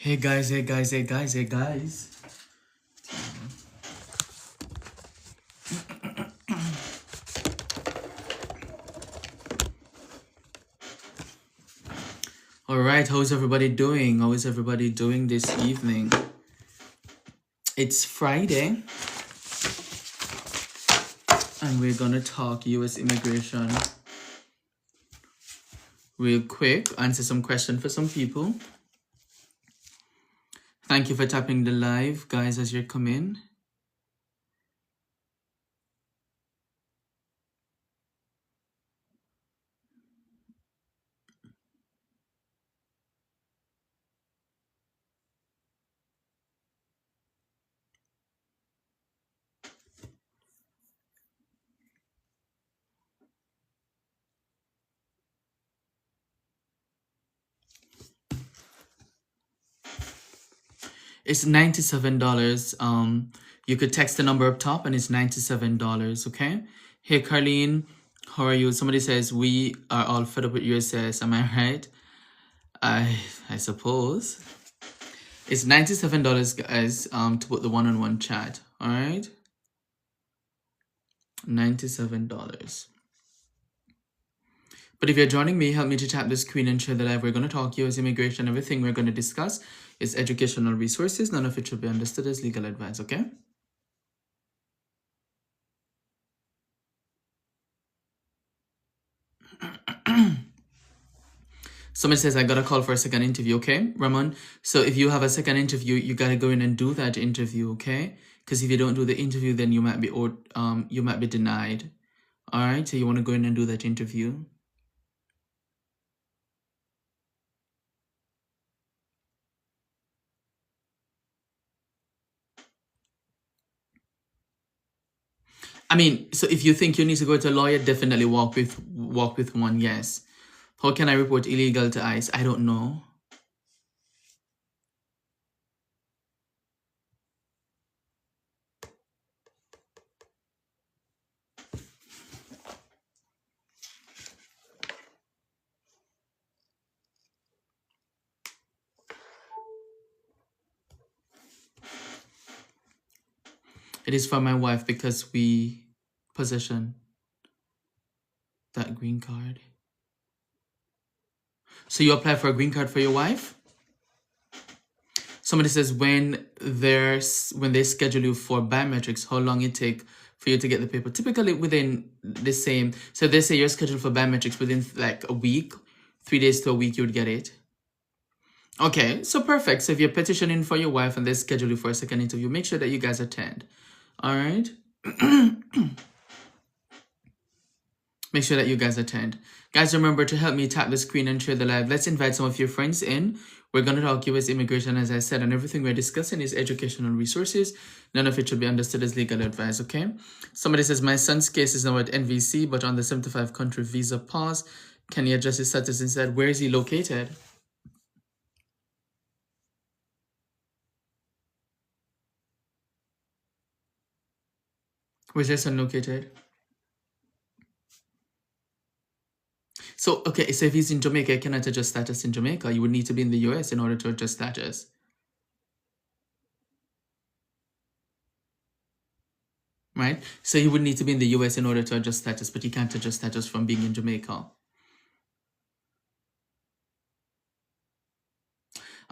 Hey guys, hey guys, hey guys, hey guys. All right, how's everybody doing? How is everybody doing this evening? It's Friday, and we're gonna talk US immigration real quick, answer some questions for some people. Thank you for tapping the live, guys, as you're coming. It's $97. You could text the number up top, and it's $97. Okay. Hey, Carlene, how are you? Somebody says we are all fed up with USS. Am I right? I suppose. It's $97, guys, to put the one-on-one chat. All right, $97. But if you're joining me, help me to tap the screen and share the live. We're going to talk US immigration. Everything we're going to discuss is educational resources. None of it should be understood as legal advice, okay? Someone says, I got a call for a second interview, okay, Ramon? So if you have a second interview, you got to go in and do that interview, okay? Because if you don't do the interview, then you might be denied. All right, so you want to go in and do that interview. I mean, so if you think you need to go to a lawyer, definitely walk with one. Yes. How can I report illegal to ICE? I don't know. It is for my wife because we possession that green card. So you apply for a green card for your wife? Somebody says when they schedule you for biometrics, how long it take for you to get the paper? Typically within the same. So they say you're scheduled for biometrics within like a week, 3 days to a week, you would get it. Okay, so perfect. So if you're petitioning for your wife and they schedule you for a second interview, make sure that you guys attend. All right. Make sure that you guys attend. Guys, remember to help me tap the screen and share the live. Let's invite some of your friends in. We're going to talk US immigration, as I said, and everything we're discussing is educational resources. None of it should be understood as legal advice, okay? Somebody says, my son's case is now at NVC, but on the 75 country visa pause. Can he adjust his status instead? Where is he located? Where's your son located? So, okay, so if he's in Jamaica, he cannot adjust status in Jamaica. You would need to be in the US in order to adjust status. Right? So he would need to be in the US in order to adjust status, but he can't adjust status from being in Jamaica. All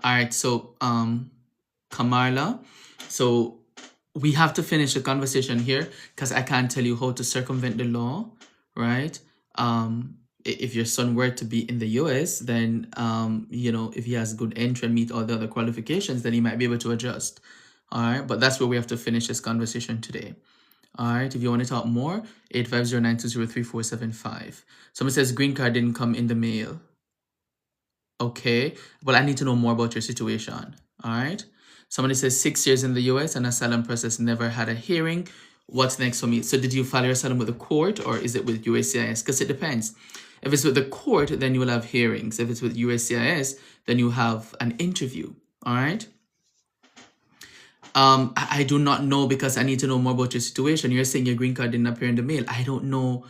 right, so Kamala, so we have to finish the conversation here because I can't tell you how to circumvent the law, right? If your son were to be in the US, then if he has good entry and meet all the other qualifications, then he might be able to adjust. All right, but that's where we have to finish this conversation today. All right, if you want to talk more, 850-920-3475. Someone says green card didn't come in the mail. Okay, well, I need to know more about your situation. All right. Somebody says 6 years in the US and asylum process, never had a hearing. What's next for me? So did you file your asylum with the court or is it with USCIS? Because it depends. If it's with the court, then you will have hearings. If it's with USCIS, then you have an interview. All right. I do not know because I need to know more about your situation. You're saying your green card didn't appear in the mail. I don't know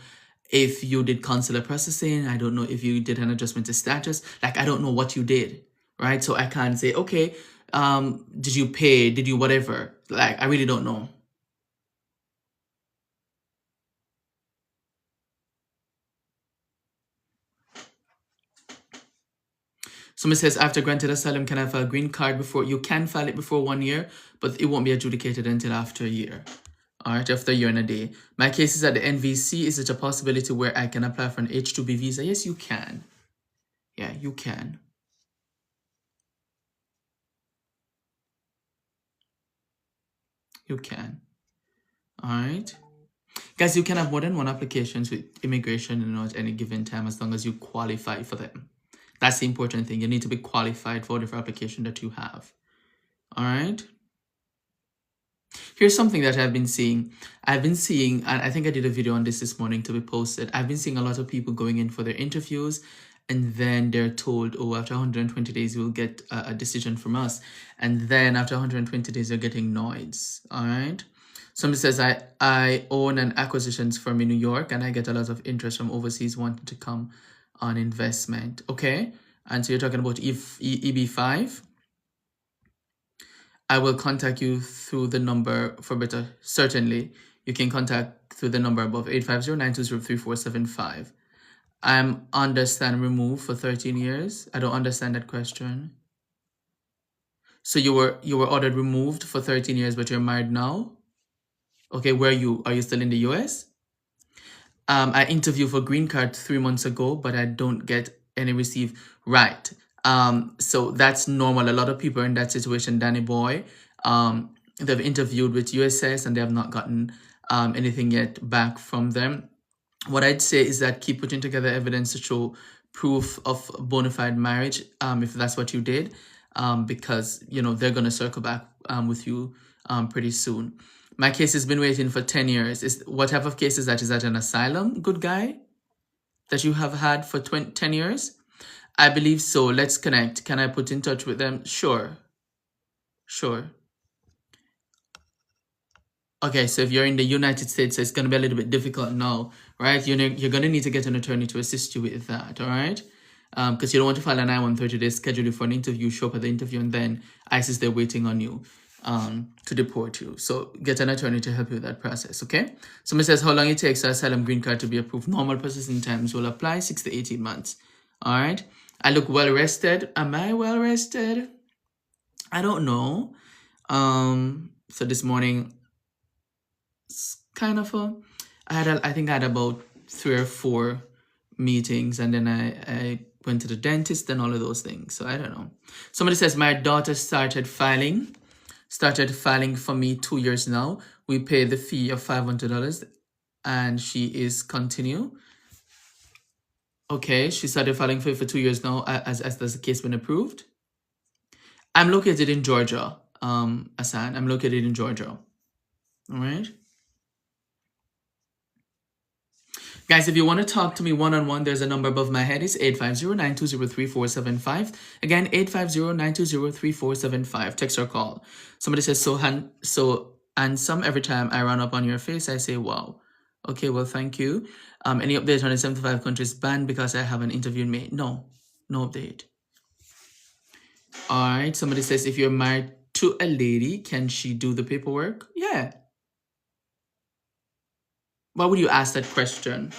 if you did consular processing. I don't know if you did an adjustment to status. Like, I don't know what you did, right? So I can't say, okay, did you pay? Did you whatever? Like, I really don't know. Somebody says, after granted asylum, can I file a green card before? You can file it before 1 year, but it won't be adjudicated until after a year. All right, after a year and a day. My case is at the NVC. Is it a possibility where I can apply for an H-2B visa? Yes, you can. Yeah, you can. You can. All right. Guys, you can have more than one applications with immigration at any given time as long as you qualify for them. That's the important thing. You need to be qualified for whatever application that you have. All right. Here's something that I've been seeing. I've been seeing, and I think I did a video on this morning to be posted. I've been seeing a lot of people going in for their interviews, and then they're told, oh, after 120 days, you'll get a decision from us. And then after 120 days, you're getting noise. All right. Somebody says, I own an acquisitions firm in New York, and I get a lot of interest from overseas wanting to come on investment. Okay. And so you're talking about EB5. I will contact you through the number for better. Certainly, you can contact through the number above 850-920-3475. I'm understand removed for 13 years. I don't understand that question. So you were ordered removed for 13 years, but you're married now? Okay, where are you still in the US? I interviewed for green card 3 months ago, but I don't get any receive. Right. So that's normal. A lot of people are in that situation, Danny Boy. They've interviewed with USS and they have not gotten anything yet back from them. What I'd say is that keep putting together evidence to show proof of bona fide marriage, if that's what you did, because they're gonna circle back with you pretty soon. My case has been waiting for 10 years. Is what type of case is that? Is that an asylum, good guy, that you have had for 10 years? I believe so. Let's connect. Can I put in touch with them? Sure. Sure. Okay, so if you're in the United States, it's going to be a little bit difficult now, right? You're going to need to get an attorney to assist you with that, all right? Because you don't want to file an I-130, they schedule you for an interview, show up at the interview, and then ICE, they're waiting on you to deport you. So get an attorney to help you with that process, okay? Somebody says, how long it takes for asylum green card to be approved? Normal processing times will apply 6 to 18 months, all right? I look well rested. Am I well rested? I don't know. So this morning, kind of I think I had about 3 or 4 meetings, and then I went to the dentist and all of those things. So I don't know. Somebody says my daughter started filing for me 2 years now. We pay the fee of $500 and she is continue. Okay, she started filing for 2 years now, as the case been approved. I'm located in Georgia, Asan. I'm located in Georgia. All right. Guys, if you want to talk to me one-on-one, there's a number above my head. It's 850-920-3475. Again, 850-920-3475. Text or call. Somebody says, so handsome. Every time I run up on your face, I say, wow. Okay, well, thank you. Any update on the 75 countries banned because I haven't interviewed me? No update. All right, somebody says, if you're married to a lady, can she do the paperwork? Yeah. Why would you ask that question?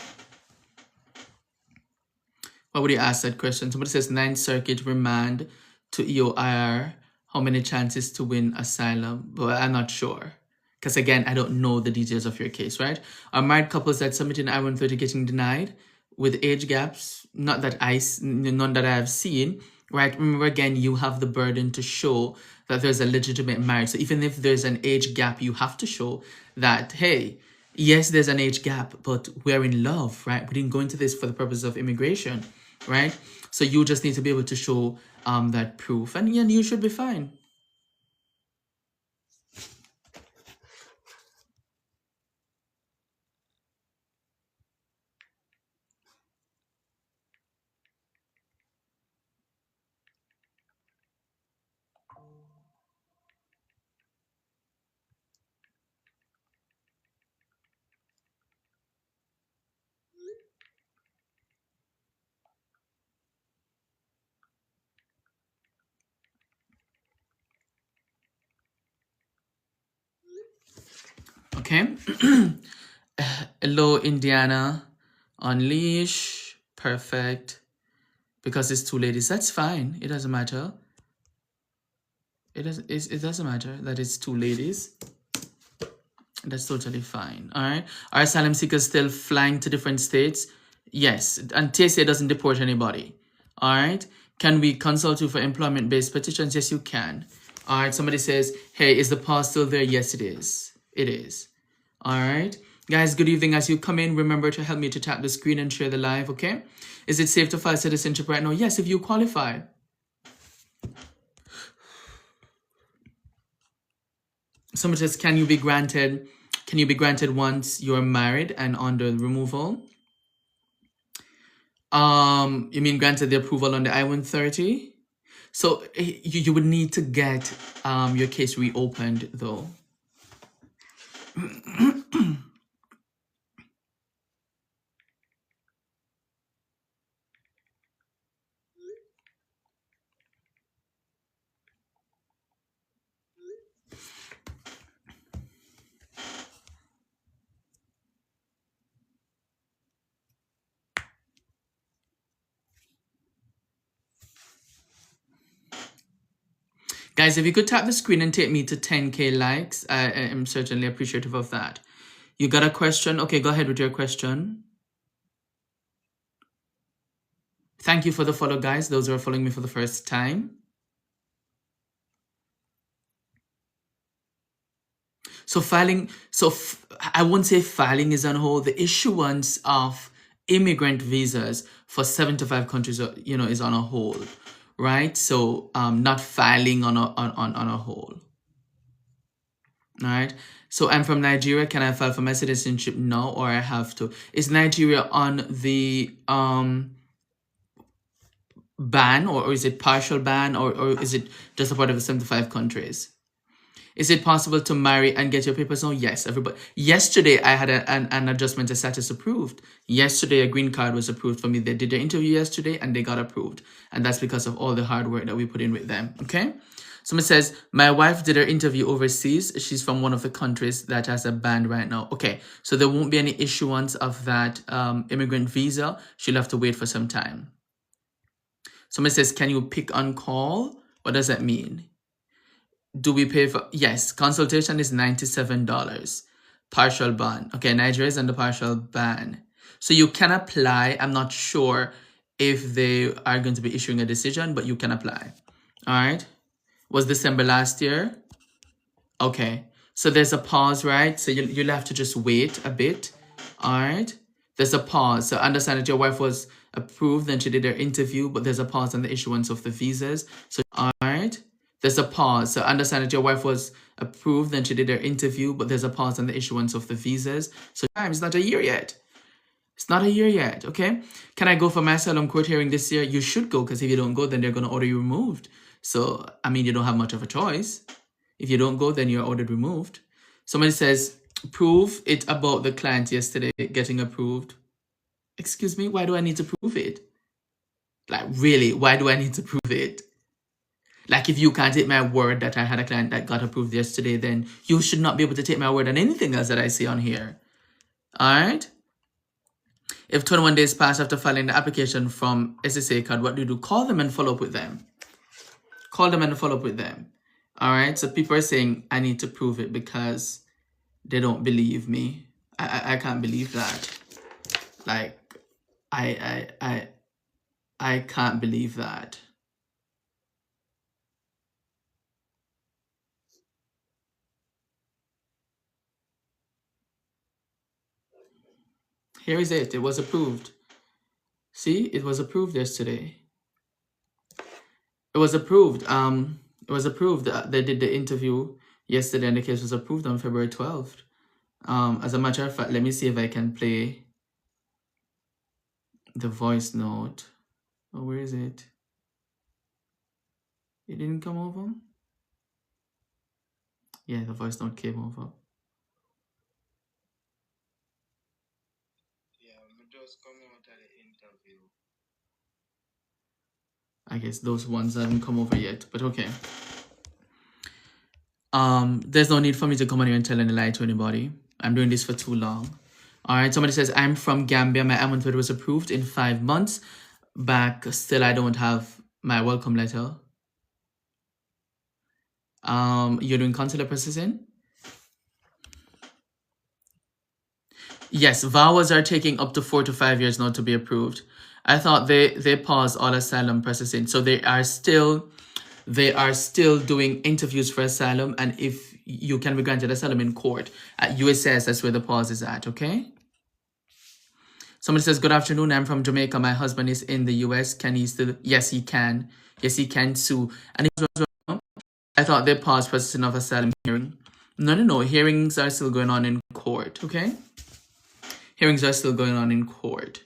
Why would you ask that question? Somebody says Ninth Circuit remand to EOIR. How many chances to win asylum? Well, I'm not sure. Because again, I don't know the details of your case, right? Are married couples that submitted an I-130 getting denied with age gaps? None that I have seen, right? Remember again, you have the burden to show that there's a legitimate marriage. So even if there's an age gap, you have to show that, hey, yes, there's an age gap, but we're in love, right? We didn't go into this for the purpose of immigration, right? So you just need to be able to show that proof, and you should be fine. Okay. Hello, Indiana. Unleash. Perfect. Because it's two ladies. That's fine. It doesn't matter. It doesn't matter that it's two ladies. That's totally fine. All right. Are asylum seekers still flying to different states? Yes. And TSA doesn't deport anybody. All right. Can we consult you for employment-based petitions? Yes, you can. All right. Somebody says, hey, is the pause still there? Yes, it is. It is. All right. Guys, good evening. As you come in, remember to help me to tap the screen and share the live, okay? Is it safe to file citizenship right now? Yes, if you qualify. Somebody says, can you be granted once you're married and under removal? You mean granted the approval on the I-130? So you would need to get your case reopened though. Guys, if you could tap the screen and take me to 10K likes, I am certainly appreciative of that. You got a question? Okay, go ahead with your question. Thank you for the follow, guys. Those who are following me for the first time. So filing, I won't say filing is on hold. The issuance of immigrant visas for 75 countries, is on a hold, right? So not filing on a hold. All right. So I'm from Nigeria. Can I file for my citizenship now, or I have to? Is Nigeria on the ban, or is it partial ban, or is it just a part of the 75 countries? Is it possible to marry and get your papers? Oh, yes, everybody. Yesterday, I had an adjustment of status approved. Yesterday, a green card was approved for me. They did their interview yesterday and they got approved. And that's because of all the hard work that we put in with them. Okay. Someone says, my wife did her interview overseas. She's from one of the countries that has a ban right now. Okay. So there won't be any issuance of that immigrant visa. She'll have to wait for some time. Someone says, can you pick on call? What does that mean? Do we pay for? Yes, consultation is $97. Partial ban. Okay, Nigeria is under partial ban. So you can apply. I'm not sure if they are going to be issuing a decision, but you can apply. All right. Was December last year? Okay. So there's a pause, right? So you'll have to just wait a bit. All right. There's a pause. So understand that your wife was approved, then she did her interview, but there's a pause on the issuance of the visas. So, all right. There's a pause. So understand that your wife was approved, then she did her interview, but there's a pause on the issuance of the visas. So it's not a year yet. It's not a year yet, okay? Can I go for my asylum court hearing this year? You should go, because if you don't go, then they're going to order you removed. So, I mean, you don't have much of a choice. If you don't go, then you're ordered removed. Somebody says, prove it about the client yesterday getting approved. Excuse me, why do I need to prove it? Like, really, why do I need to prove it? Like, if you can't take my word that I had a client that got approved yesterday, then you should not be able to take my word on anything else that I see on here. All right? If 21 days pass after filing the application from SSA card, what do? Call them and follow up with them. Call them and follow up with them. All right? So people are saying, I need to prove it because they don't believe me. I can't believe that. Like, I can't believe that. Here is it. It was approved. See, it was approved yesterday. It was approved. It was approved. They did the interview yesterday, and the case was approved on February 12th. As a matter of fact, let me see if I can play the voice note. Oh, where is it? It didn't come over? Yeah, the voice note came over. I guess those ones haven't come over yet, but okay. There's no need for me to come on here and tell any lie to anybody. I'm doing this for too long. All right, somebody says, I'm from Gambia. My M1 was approved in 5 months. Back, still I don't have my welcome letter. You're doing consular processing? Yes, VAWAs are taking up to 4 to 5 years now to be approved. I thought they paused all asylum processing. So they are still doing interviews for asylum, and if you can be granted asylum in court at USS, that's where the pause is at, okay? Somebody says, good afternoon, I'm from Jamaica. My husband is in the US. Can he still? Yes, he can. Yes, he can sue. And I thought they paused processing of asylum hearing. No. Hearings are still going on in court, okay? Hearings are still going on in court.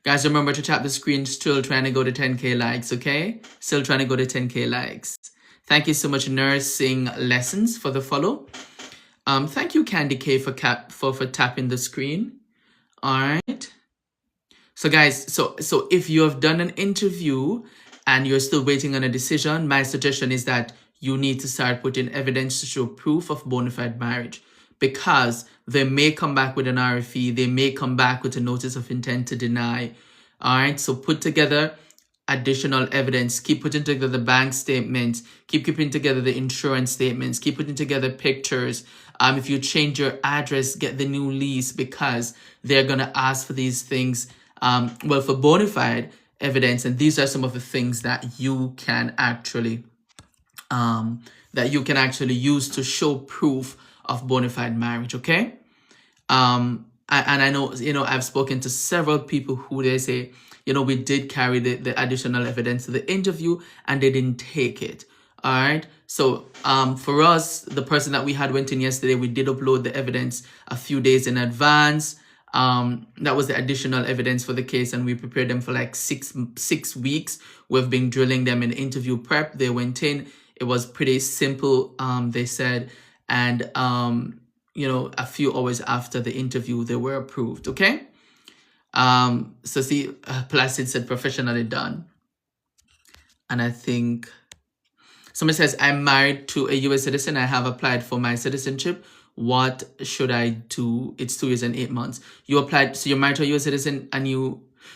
Guys, remember to tap the screen. Still trying to go to 10K likes, okay? Still trying to go to 10K likes. Thank you so much, Nursing Lessons, for the follow. Thank you, Candy K, for tapping the screen. All right. So guys, so if you have done an interview and you're still waiting on a decision, my suggestion is that you need to start putting evidence to show proof of bona fide marriage, because they may come back with an RFE, they may come back with a notice of intent to deny. All right, so put together additional evidence, keep putting together the bank statements, keep putting together the insurance statements, keep putting together pictures. If you change your address, get the new lease, because they're going to ask for these things, well, for bona fide evidence. And these are some of the things that you can actually use to show proof of bona fide marriage, okay? And I know, I've spoken to several people who they say, we did carry the additional evidence to the interview and they didn't take it. All right. So for us, the person that we had went in yesterday, we did upload the evidence a few days in advance. That was the additional evidence for the case, and we prepared them for like six weeks. We've been drilling them in interview prep. They went in. It was pretty simple, they said. And, a few hours after the interview, they were approved. Okay. So see, Placid said professionally done. And I think somebody says, I'm married to a US citizen. I have applied for my citizenship. What should I do? It's 2 years and 8 months. You applied, so you're married to a US citizen and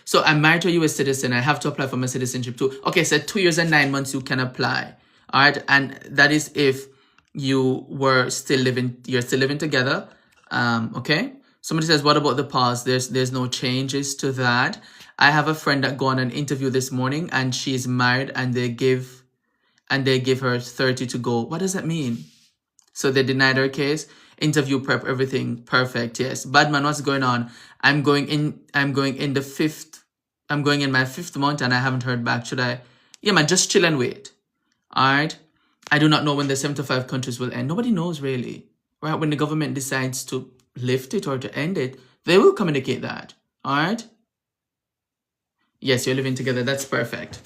so I'm married to a US citizen. I have to apply for my citizenship too. Okay, so 2 years and 9 months you can apply. All right. And that is if you're still living together. Okay. Somebody says, what about the pause? There's no changes to that. I have a friend that go on an interview this morning and she's married and they give her 30 to go. What does that mean? So they denied her case. Interview prep, everything perfect. Yes. Badman, what's going on? I'm going in my 5th month and I haven't heard back. Should I? Yeah, man, just chill and wait. All right. I do not know when the 75 countries will end. Nobody knows really, right? When the government decides to lift it or to end it, they will communicate that. All right. Yes, you're living together. That's perfect.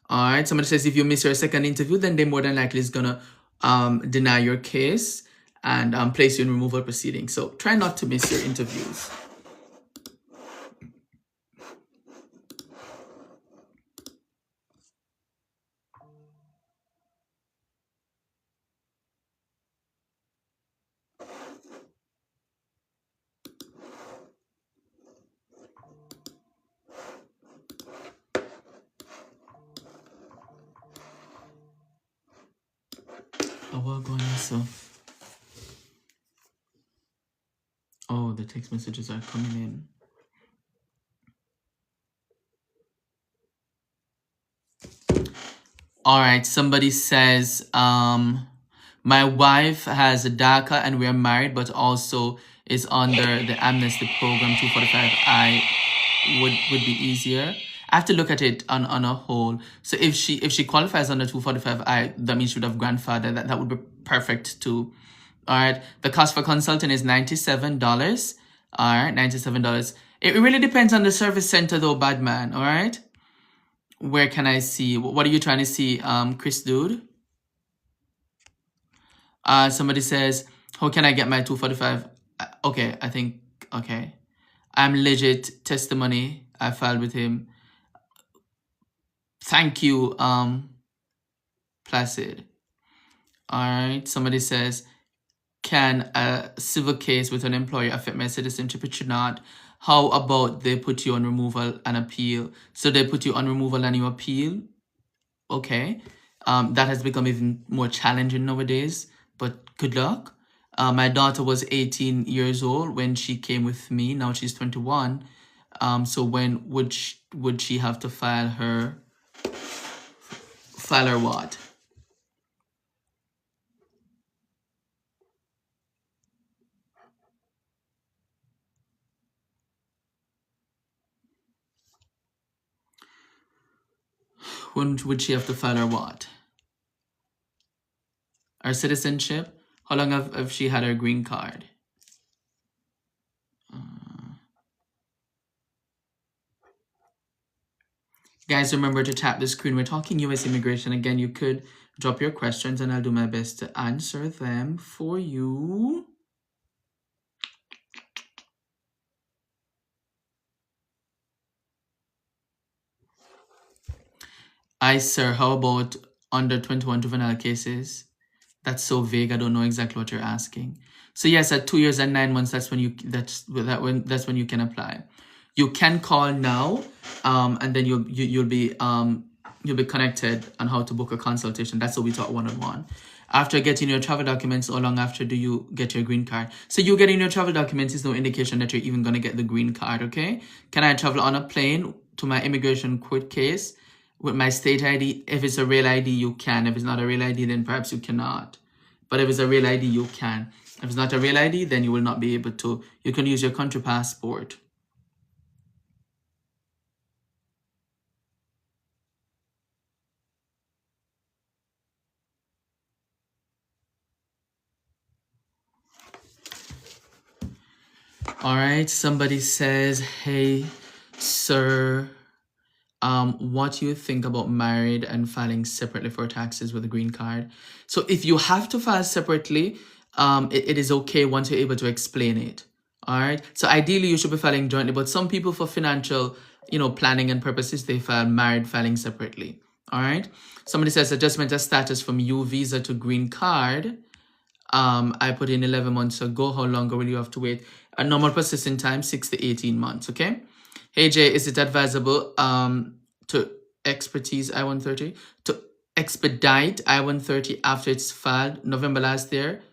All right. Somebody says if you miss your second interview, then they more than likely is gonna deny your case and place you in removal proceedings. So try not to miss your interviews. Oh, the text messages are coming in. All right. Somebody says, my wife has a DACA and we're married, but also is under the amnesty program 245I. Would be easier. I have to look at it on a whole. So if she qualifies under 245I, that means she would have grandfather. That would be perfect too. All right. The cost for consulting is $97. All right, $97. It really depends on the service center though, Badman. All right. Where can I see? What are you trying to see, Chris Dude? Somebody says, how can I get my 245? Okay, I think, okay. I'm legit testimony. I filed with him. Thank you, Placid. All right. Somebody says, can a civil case with an employer affect my citizenship? It should not. How about they put you on removal and appeal? So they put you on removal and you appeal. Okay. That has become even more challenging nowadays, but good luck. My daughter was 18 years old when she came with me. Now she's 21. So when would she have to file her what? When would she have to file her what? Her citizenship? How long have she had her green card? Guys, remember to tap the screen. We're talking U.S. immigration. Again, you could drop your questions and I'll do my best to answer them for you. Sir, how about under 21 juvenile cases? That's so vague. I don't know exactly what you're asking. So yes, at 2 years and 9 months, that's when you can apply. You can call now, and then you'll be connected on how to book a consultation. That's what we taught one-on-one. After getting your travel documents, how long after do you get your green card? So you getting your travel documents is no indication that you're even gonna get the green card. Okay? Can I travel on a plane to my immigration court case with my state ID? If it's a real ID, you can. If it's not a real ID, then perhaps you cannot. But if it's a real ID, you can. If it's not a real ID, then you will not be able to. You can use your country passport. All right, somebody says, hey, sir, what do you think about married and filing separately for taxes with a green card? So if you have to file separately, it is okay once you're able to explain it. All right. So ideally you should be filing jointly, but some people for financial, planning and purposes, they file married filing separately. All right. Somebody says adjustment of status from U visa to green card. I put in 11 months ago. How long will you have to wait? A normal processing time, 6 to 18 months. Okay. Hey Jay, is it advisable to expedite I-130 after it's filed November last year?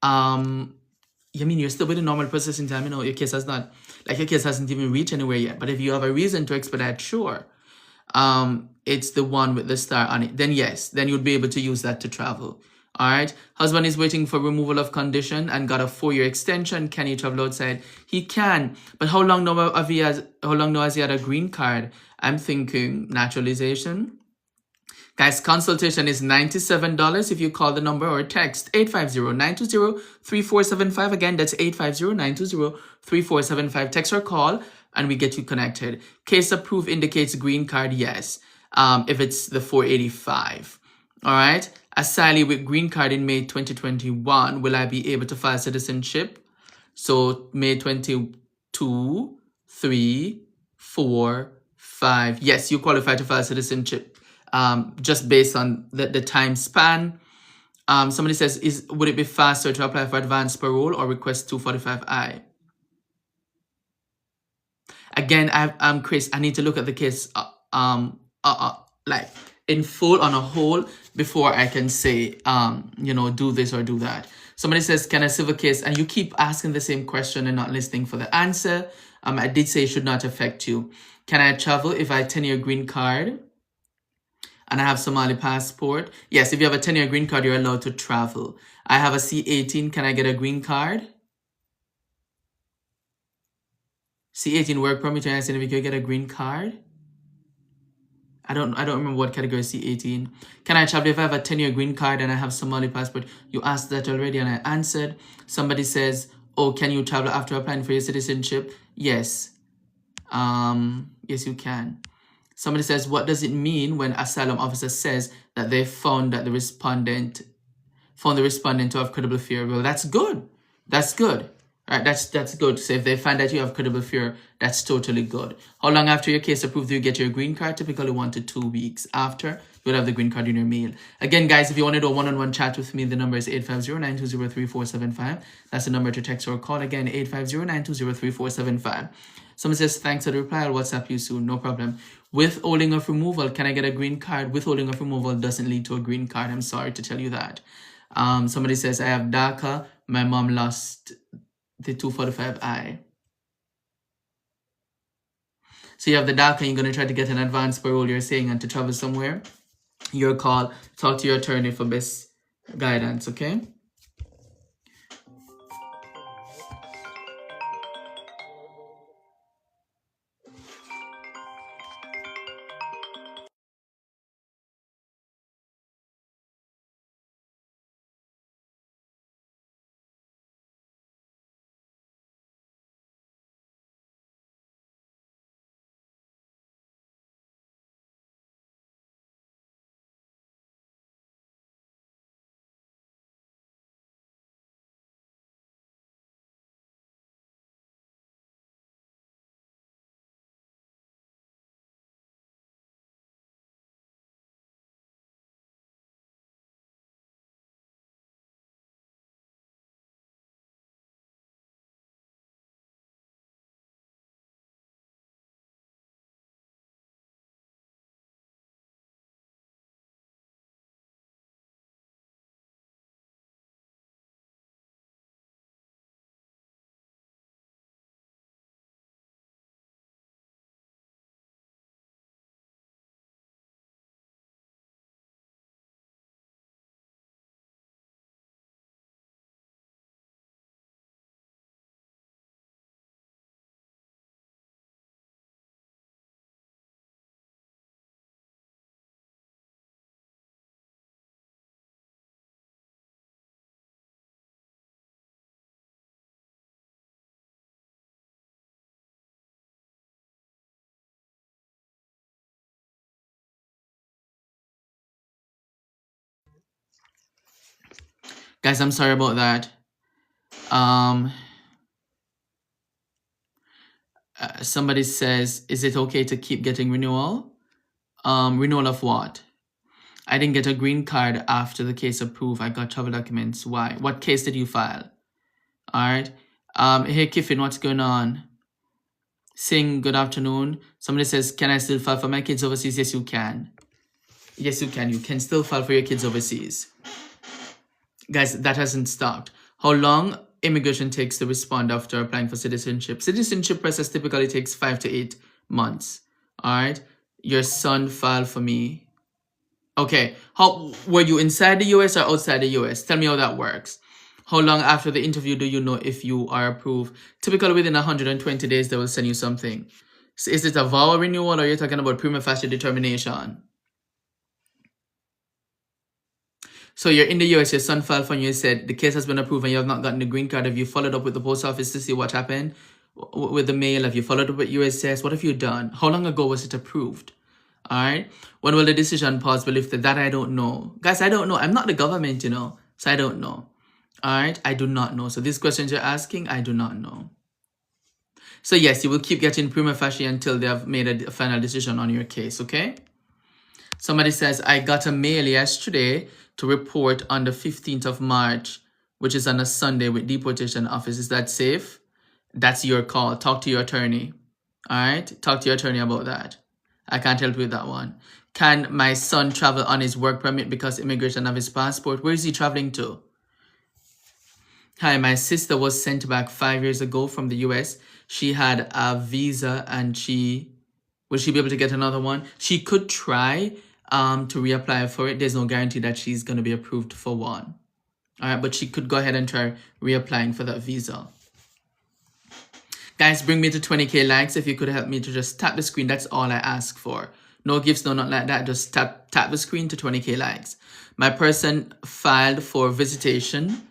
You mean you're still with the normal processing time? Your case hasn't even reached anywhere yet. But if you have a reason to expedite, sure. It's the one with the star on it. Then yes, then you'll be able to use that to travel. All right. Husband is waiting for removal of condition and got a 4-year extension. Can he travel outside? He can. But how long now has he had a green card? I'm thinking naturalization. Guys, consultation is $97 if you call the number or text 850-920-3475. Again, that's 850-920-3475. Text or call and we get you connected. Case approved indicates green card, yes. If it's the 485. All right. Asylee with green card in May 2021. Will I be able to file citizenship? So May 22, 3, 4, 5. Yes, you qualify to file citizenship. Just based on the time span. Somebody says, would it be faster to apply for advanced parole or request 245I? Again, Chris, I need to look at the case like in full on a whole before I can say, do this or do that. Somebody says, can a civil case, and you keep asking the same question and not listening for the answer. I did say it should not affect you. Can I travel if I 10-year green card and I have Somali passport? Yes, if you have a 10-year green card, you're allowed to travel. I have a C18. Can I get a green card? C18 work permit. And I said, if you can get a green card. I don't remember what category C18. Can I travel if I have a 10-year green card and I have Somali passport? You asked that already and I answered. Somebody says, oh, can you travel after applying for your citizenship? Yes. Yes, you can. Somebody says, what does it mean when asylum officer says that they found the respondent to have credible fear? Well, that's good. That's good. All right, that's good. So if they find that you have credible fear, that's totally good. How long after your case approved do you get your green card? Typically 1 to 2 weeks after. You'll have the green card in your mail. Again, guys, if you want to do a one-on-one chat with me, the number is 850-920-3475. That's the number to text or call. Again, 850-920-3475. Someone says, thanks for the reply. I'll WhatsApp you soon. No problem. Withholding of removal, can I get a green card? Withholding of removal doesn't lead to a green card. I'm sorry to tell you that. Somebody says, I have DACA. My mom lost the 245I. So you have the DACA, you're going to try to get an advance parole, you're saying, and to travel somewhere. Your call. Talk to your attorney for best guidance, okay? Guys, I'm sorry about that. Somebody says, is it okay to keep getting renewal? Renewal of what? I didn't get a green card after the case approved. I got travel documents. Why? What case did you file? All right. Hey, Kiffin, what's going on? Sing, good afternoon. Somebody says, can I still file for my kids overseas? Yes, you can. Yes, you can. You can still file for your kids overseas. Guys, that hasn't stopped. How long immigration takes to respond after applying for citizenship? Citizenship process typically takes 5 to 8 months. All right. Your son filed for me. Okay. How were you inside the US or outside the US? Tell me how that works. How long after the interview do you know if you are approved? Typically within 120 days, they will send you something. So is it a VAWA renewal or you're talking about prima facie determination? So you're in the US, your son filed for you, said the case has been approved and you have not gotten the green card. Have you followed up with the post office to see what happened with the mail? Have you followed up with USCIS? What have you done? How long ago was it approved? All right. When will the decision pause be lifted? That I don't know. Guys, I don't know. I'm not the government, you know, so I don't know. All right. I do not know. So these questions you're asking, I do not know. So yes, you will keep getting prima facie until they have made a final decision on your case, okay? Somebody says, I got a mail yesterday to report on the 15th of March, which is on a Sunday with deportation office. Is that safe? That's your call. Talk to your attorney. All right? Talk to your attorney about that. I can't help you with that one. Can my son travel on his work permit because immigration have his passport? Where is he traveling to? Hi, my sister was sent back 5 years ago from the US. She had a visa and will she be able to get another one? She could try to reapply for it. There's no guarantee that she's going to be approved for one. All right, but she could go ahead and try reapplying for that visa. Guys, bring me to 20K likes. If you could help me to just tap the screen, that's all I ask for. No gifts, no, not like that. Just tap the screen to 20K likes. My person filed for visitation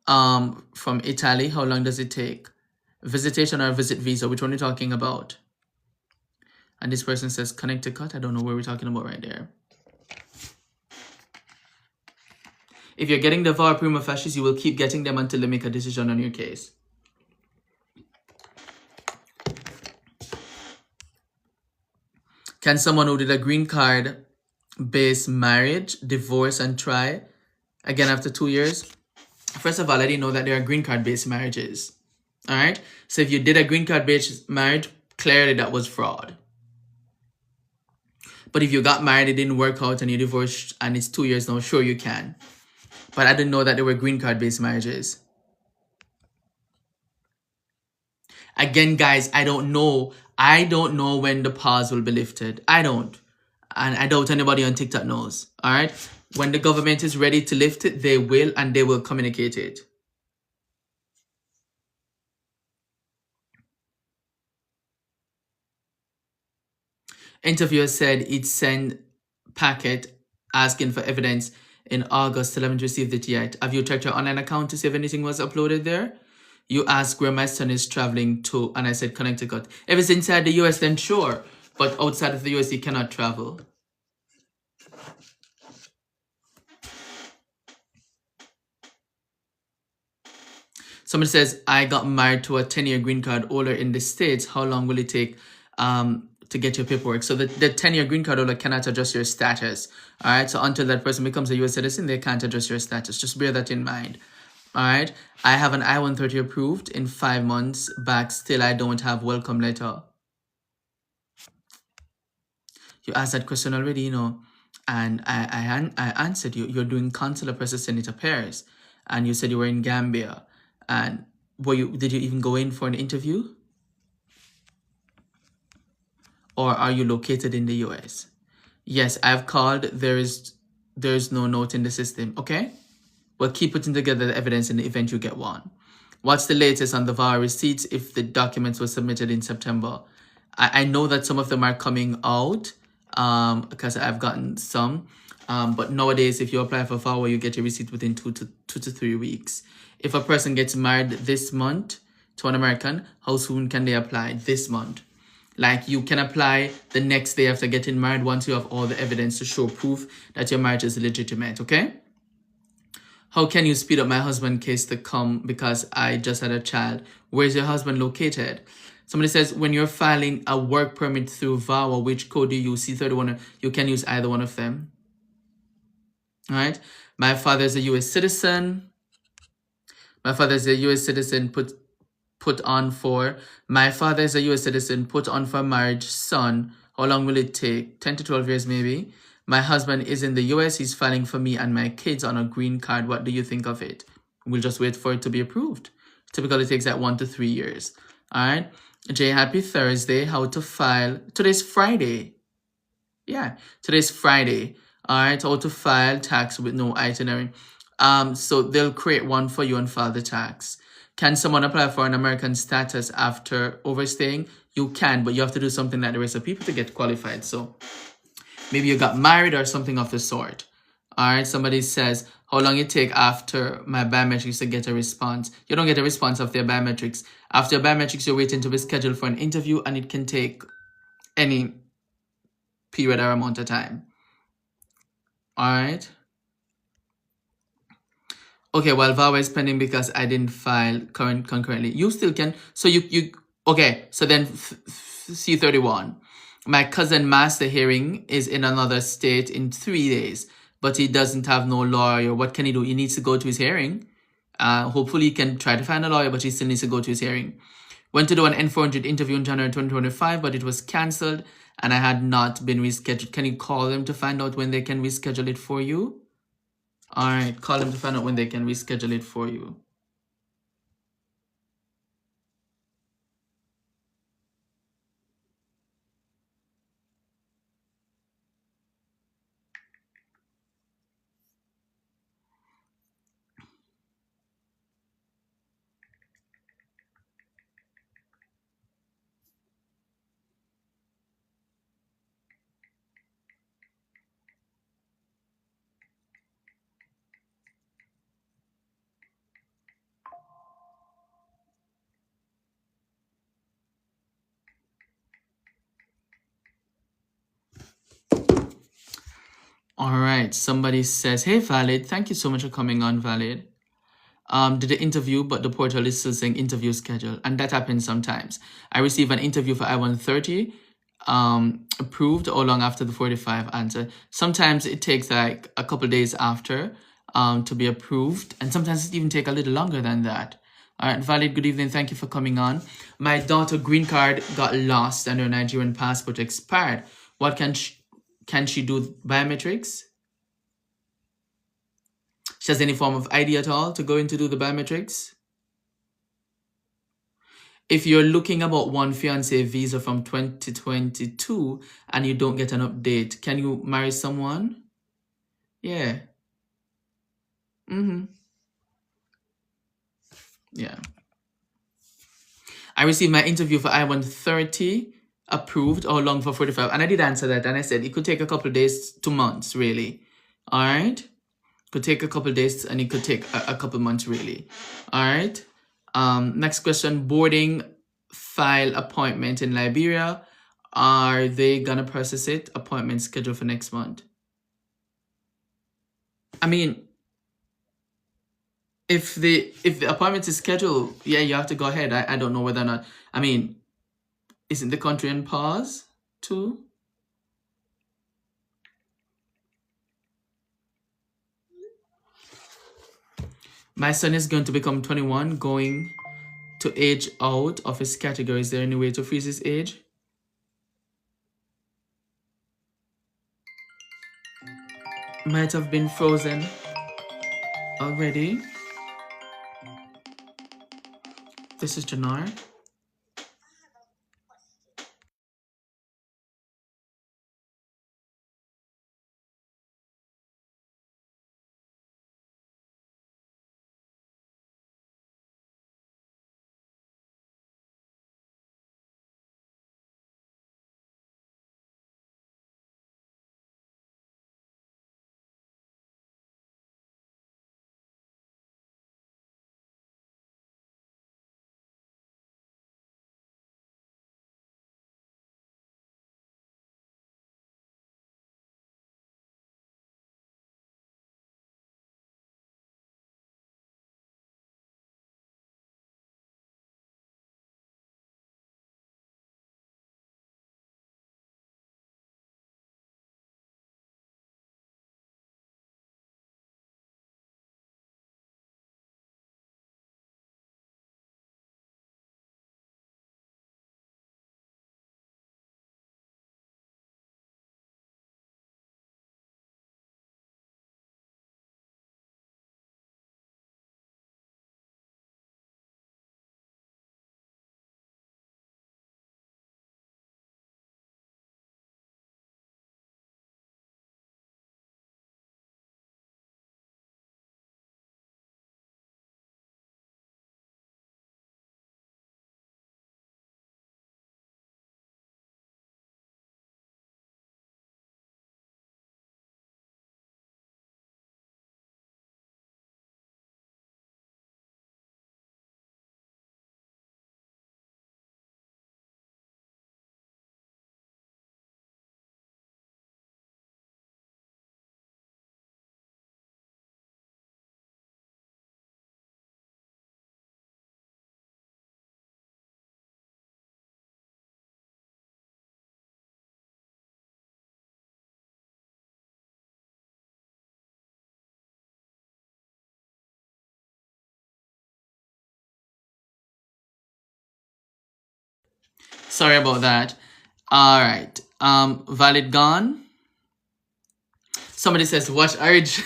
from Italy. How long does it take? Visitation or visit visa? Which one are you talking about? And this person says Connecticut. I don't know where we're talking about right there. If you're getting the VAWA prima facie, you will keep getting them until they make a decision on your case. Can someone who did a green card based marriage divorce and try again after 2 years? First of all, I didn't know that there are green card based marriages. All right. So if you did a green card based marriage, clearly that was fraud. But if you got married, it didn't work out, and you divorced, and it's 2 years now, sure you can. But I didn't know that there were green card based marriages. Again, guys, I don't know. I don't know when the pause will be lifted. I don't. And I doubt anybody on TikTok knows. All right. When the government is ready to lift it, they will, and they will communicate it. Interviewer said he'd send packet asking for evidence in August. Still haven't received it yet. Have you checked your online account to see if anything was uploaded there? You asked where my son is traveling to, and I said Connecticut. If it's inside the US, then sure. But outside of the US, he cannot travel. Somebody says, I got married to a 10-year green card holder in the States. How long will it take to get your paperwork? So the 10-year green card holder cannot adjust your status. All right. So until that person becomes a US citizen, they can't adjust your status. Just bear that in mind. All right. I have an I-130 approved in 5 months back. Still, I don't have welcome letter. You asked that question already, you know, and I answered you. You're doing consular processing, it appears. And you said you were in Gambia. And did you even go in for an interview? Or are you located in the US? Yes, I've called. There's no note in the system. Okay? We'll keep putting together the evidence in the event you get one. What's the latest on the VAWA receipts if the documents were submitted in September? I know that some of them are coming out because I've gotten some. But nowadays, if you apply for VAWA, you get your receipt within 2 to 3 weeks. If a person gets married this month to an American, how soon can they apply? This month. Like, you can apply the next day after getting married once you have all the evidence to show proof that your marriage is legitimate, okay? How can you speed up my husband's case to come because I just had a child? Where's your husband located? Somebody says, when you're filing a work permit through VAWA, which code do you use? C31, you can use either one of them. All right. My father is a U.S. citizen. My father is a U.S. citizen put on for. My father is a U.S. citizen put on for marriage. Son, how long will it take? 10 to 12 years maybe. My husband is in the U.S. He's filing for me and my kids on a green card. What do you think of it? We'll just wait for it to be approved. Typically, it takes like 1 to 3 years. All right. Jay, happy Thursday. How to file. Today's Friday. Yeah, today's Friday. All right. How to file tax with no itinerary. So they'll create one for you and file the tax. Can someone apply for an American status after overstaying? You can, but you have to do something like the rest of people to get qualified. So maybe you got married or something of the sort. All right. Somebody says, how long it take after my biometrics to get a response? You don't get a response after your biometrics. After your biometrics, you're waiting to be scheduled for an interview, and it can take any period or amount of time. All right. Okay, well, VAWA is pending because I didn't file concurrently. You still can. So okay, so then C31. My cousin master hearing is in another state in 3 days, but he doesn't have no lawyer. What can he do? He needs to go to his hearing. Hopefully he can try to find a lawyer, but he still needs to go to his hearing. Went to do an N400 interview in January 2025, but it was cancelled and I had not been rescheduled. Can you call them to find out when they can reschedule it for you? All right, call them to find out when they can reschedule it for you. All right, somebody says, hey, Valid, thank you so much for coming on, Valid. Did the interview, but the portal is still saying interview schedule, and that happens sometimes. I receive an interview for I-130, approved or long after the 45 answer. Sometimes it takes like a couple days after to be approved, and sometimes it even take a little longer than that. All right, Valid, good evening. Thank you for coming on. My daughter green card got lost and her Nigerian passport expired. What can she do? Biometrics? She has any form of ID at all to go in to do the biometrics? If you're looking about one fiancé visa from 2022 and you don't get an update, can you marry someone? Yeah. Yeah. I received my interview for I-130 approved or long for 45. And I did answer that. And I said it could take a couple of days to months, really. All right. Could take a couple of days and it could take a couple months, really. All right. Next question, boarding file appointment in Liberia. Are they gonna process it? Appointment scheduled for next month. I mean, if the appointment is scheduled, yeah, you have to go ahead. I don't know whether or not. I mean, isn't the country in pause too? My son is going to become 21, going to age out of his category. Is there any way to freeze his age? Might have been frozen already. This is Janar. Sorry about that. All right. Valid gone. Somebody says, watch Urge.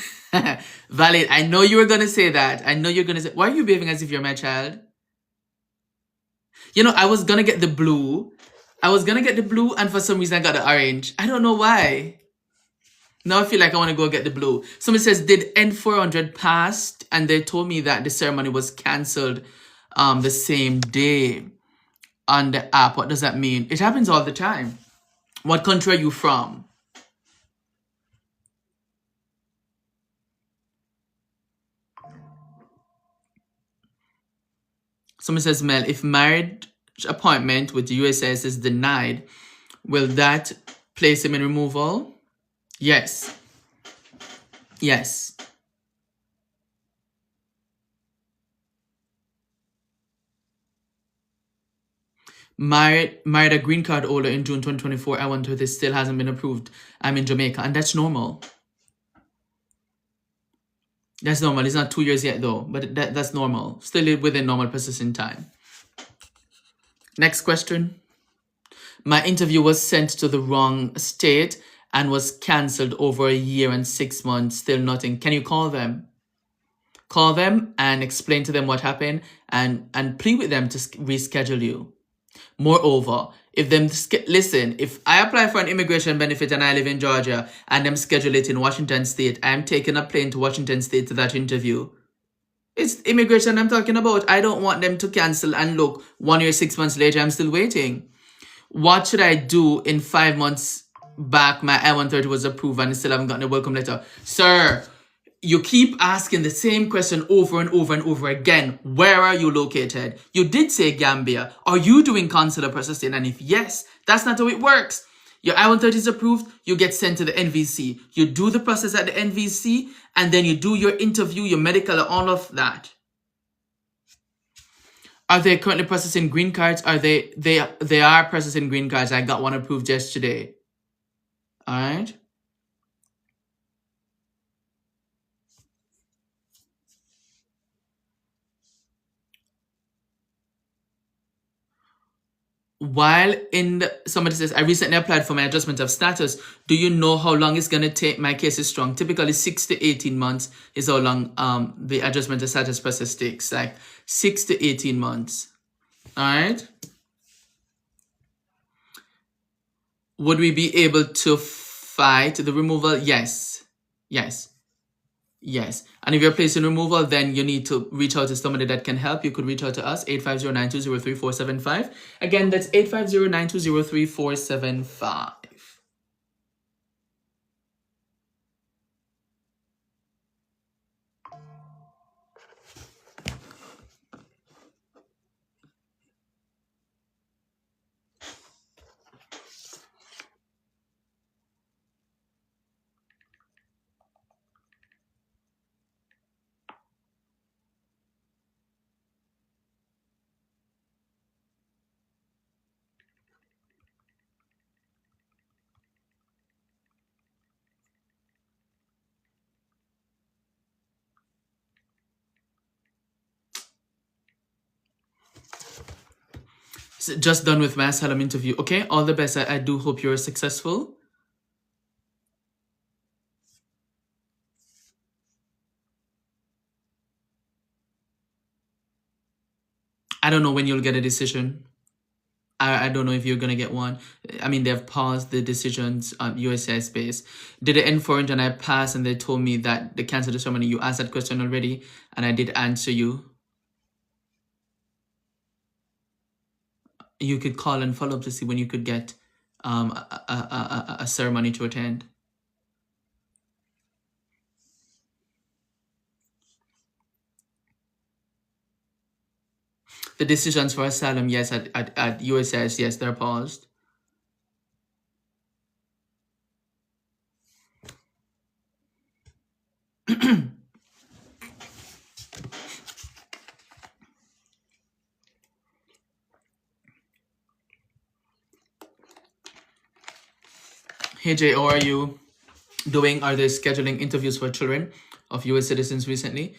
Valid, I know you were going to say that. I know you're going to say, why are you behaving as if you're my child? You know, I was going to get the blue. And for some reason I got the orange. I don't know why. Now I feel like I want to go get the blue. Somebody says, did N400 pass? And they told me that the ceremony was cancelled the same day on the app. What does that mean? It happens all the time. What country are you from? Somebody says, Mel, if marriage appointment with the USS is denied, will that place him in removal? Yes. Yes. Married a green card holder in June 2024. I-130 still hasn't been approved. I'm in Jamaica, and that's normal. That's normal. It's not 2 years yet though, but that's normal. Still within normal processing time. Next question. My interview was sent to the wrong state and was cancelled over a year and 6 months. Still nothing. Can you call them? Call them and explain to them what happened and plead with them to reschedule you. Moreover, if them listen, if I apply for an immigration benefit and I live in Georgia and them schedule it in Washington State, I'm taking a plane to Washington State to that interview. It's immigration I'm talking about. I don't want them to cancel and look, 1 year, 6 months later, I'm still waiting. What should I do in 5 months back? My I-130 was approved and I still haven't gotten a welcome letter. Sir, you keep asking the same question over and over and over again. Where are you located? You did say Gambia. Are you doing consular processing? And if yes, that's not how it works. Your I-130 is approved, you get sent to the NVC. You do the process at the NVC, and then you do your interview, your medical, all of that. Are they currently processing green cards? They are processing green cards. I got one approved yesterday. All right. While somebody says, I recently applied for my adjustment of status. Do you know how long it's going to take? My case is strong. Typically 6 to 18 months is how long the adjustment of status process takes. Like 6 to 18 months. All right. Would we be able to fight the removal? Yes. Yes. Yes. And if you're placing removal, then you need to reach out to somebody that can help. You could reach out to us, 850-920-3475. Again, that's 850-920-3475. So just done with my asylum interview. Okay, all the best. I do hope you're successful. I don't know when you'll get a decision. I don't know if you're going to get one. I mean, they've paused the decisions on USCIS space. Did it end for it and I passed and they told me that they canceled the ceremony? You asked that question already and I did answer you. You could call and follow up to see when you could get a ceremony to attend. The decisions for asylum, yes, at USCIS, yes, they're paused. Hey Jay, how are you doing? Are they scheduling interviews for children of US citizens recently?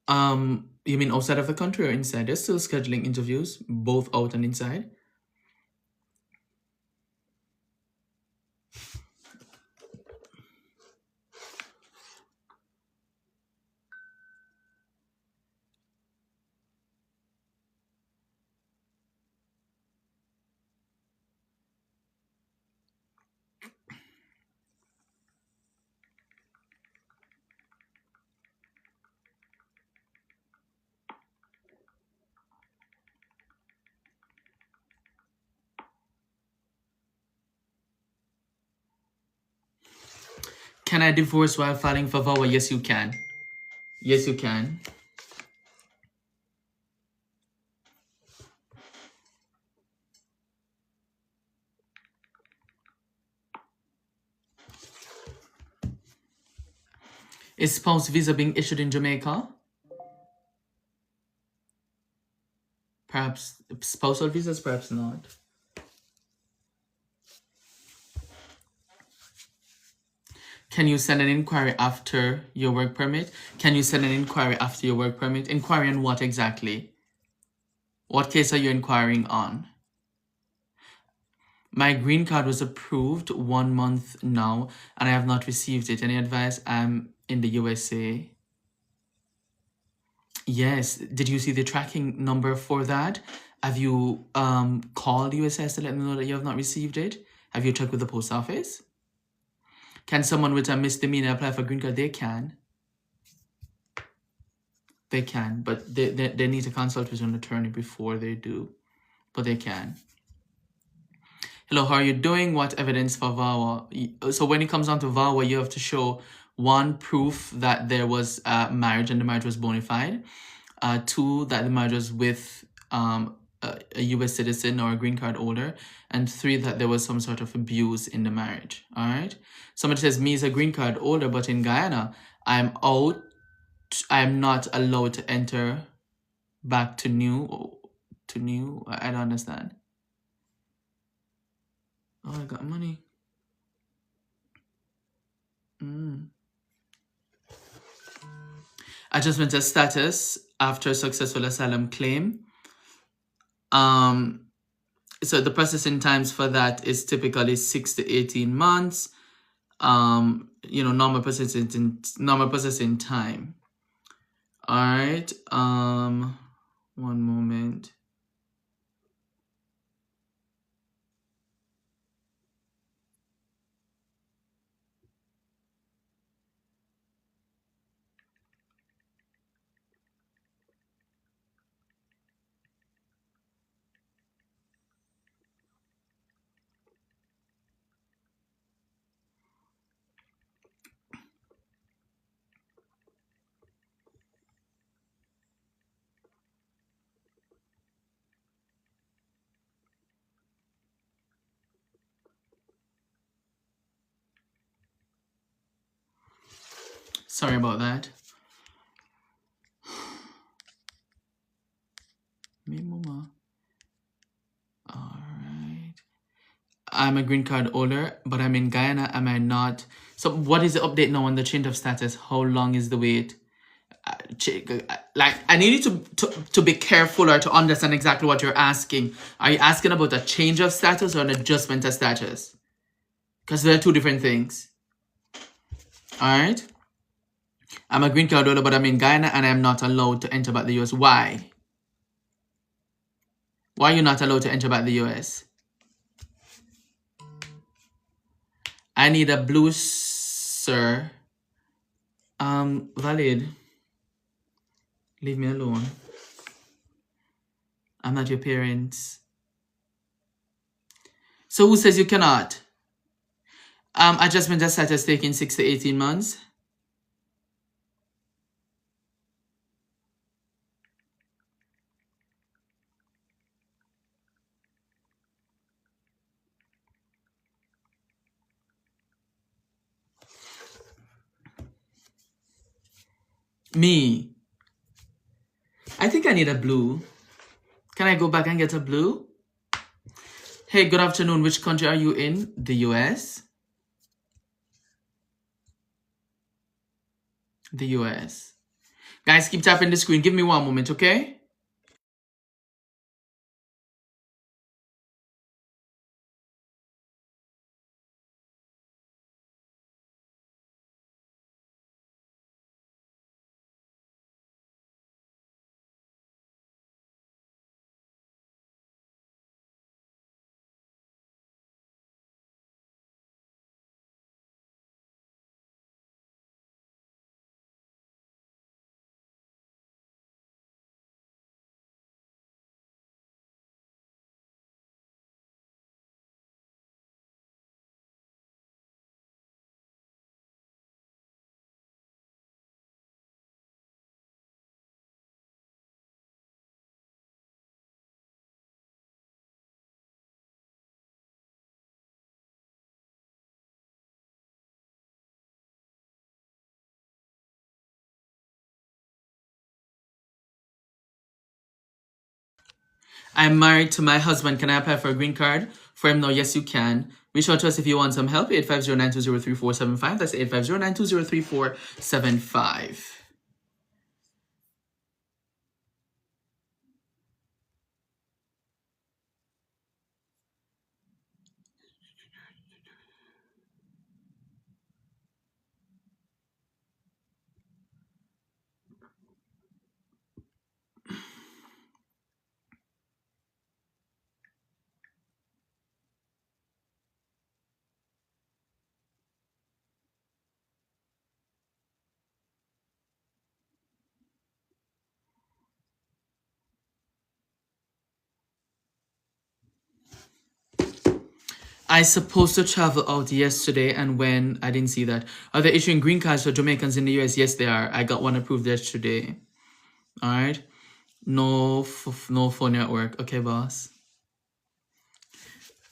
You mean outside of the country or inside? They're still scheduling interviews, both out and inside. Can I divorce while filing for VAWA? Yes, you can. Yes, you can. Is spouse visa being issued in Jamaica? Perhaps spousal visas, perhaps not. Can you send an inquiry after your work permit? Can you send an inquiry after your work permit? Inquiry on what exactly? What case are you inquiring on? My green card was approved 1 month now, and I have not received it. Any advice? I'm in the USA. Yes. Did you see the tracking number for that? Have you called USS to let them know that you have not received it? Have you checked with the post office? Can someone with a misdemeanor apply for green card? They can. They can, but they need to consult with an attorney before they do. But they can. Hello, how are you doing? What evidence for VAWA? So when it comes down to VAWA, you have to show one, proof that there was marriage and the marriage was bona fide. Two, that the marriage was with a US citizen or a green card holder. And three, that there was some sort of abuse in the marriage. All right. Somebody says, me is a green card holder, but in Guyana, I'm out. I'm not allowed to enter back to new. I don't understand. Oh, I got money. Adjustment of status after successful asylum claim. So the processing times for that is typically 6 to 18 months. Normal processing time. All right. One moment. Sorry about that. Me mama. All right. I'm a green card holder, but I'm in Guyana. Am I not? So what is the update now on the change of status? How long is the wait? Like, I need you to be careful or to understand exactly what you're asking. Are you asking about a change of status or an adjustment of status? Because they're two different things. All right. I'm a green card holder, but I'm in Guyana and I'm not allowed to enter back the US. Why? Why are you not allowed to enter back the US? I need a blue, sir. Valid. Leave me alone. I'm not your parents. So who says you cannot? Adjustment of status taking 6 to 18 months. Me. I think I need a blue. Can I go back and get a blue? Hey, good afternoon. Which country are you in? The US? The US. Guys, keep tapping the screen. Give me one moment, okay? I'm married to my husband. Can I apply for a green card for him now? Yes, you can. Reach out to us if you want some help. 850-920-3475. That's 850-920-3475. I supposed to travel out yesterday, and when I didn't see that. Are they issuing green cards for Jamaicans in the US? Yes, they are. I got one approved yesterday. All right. No phone at work. Okay, boss.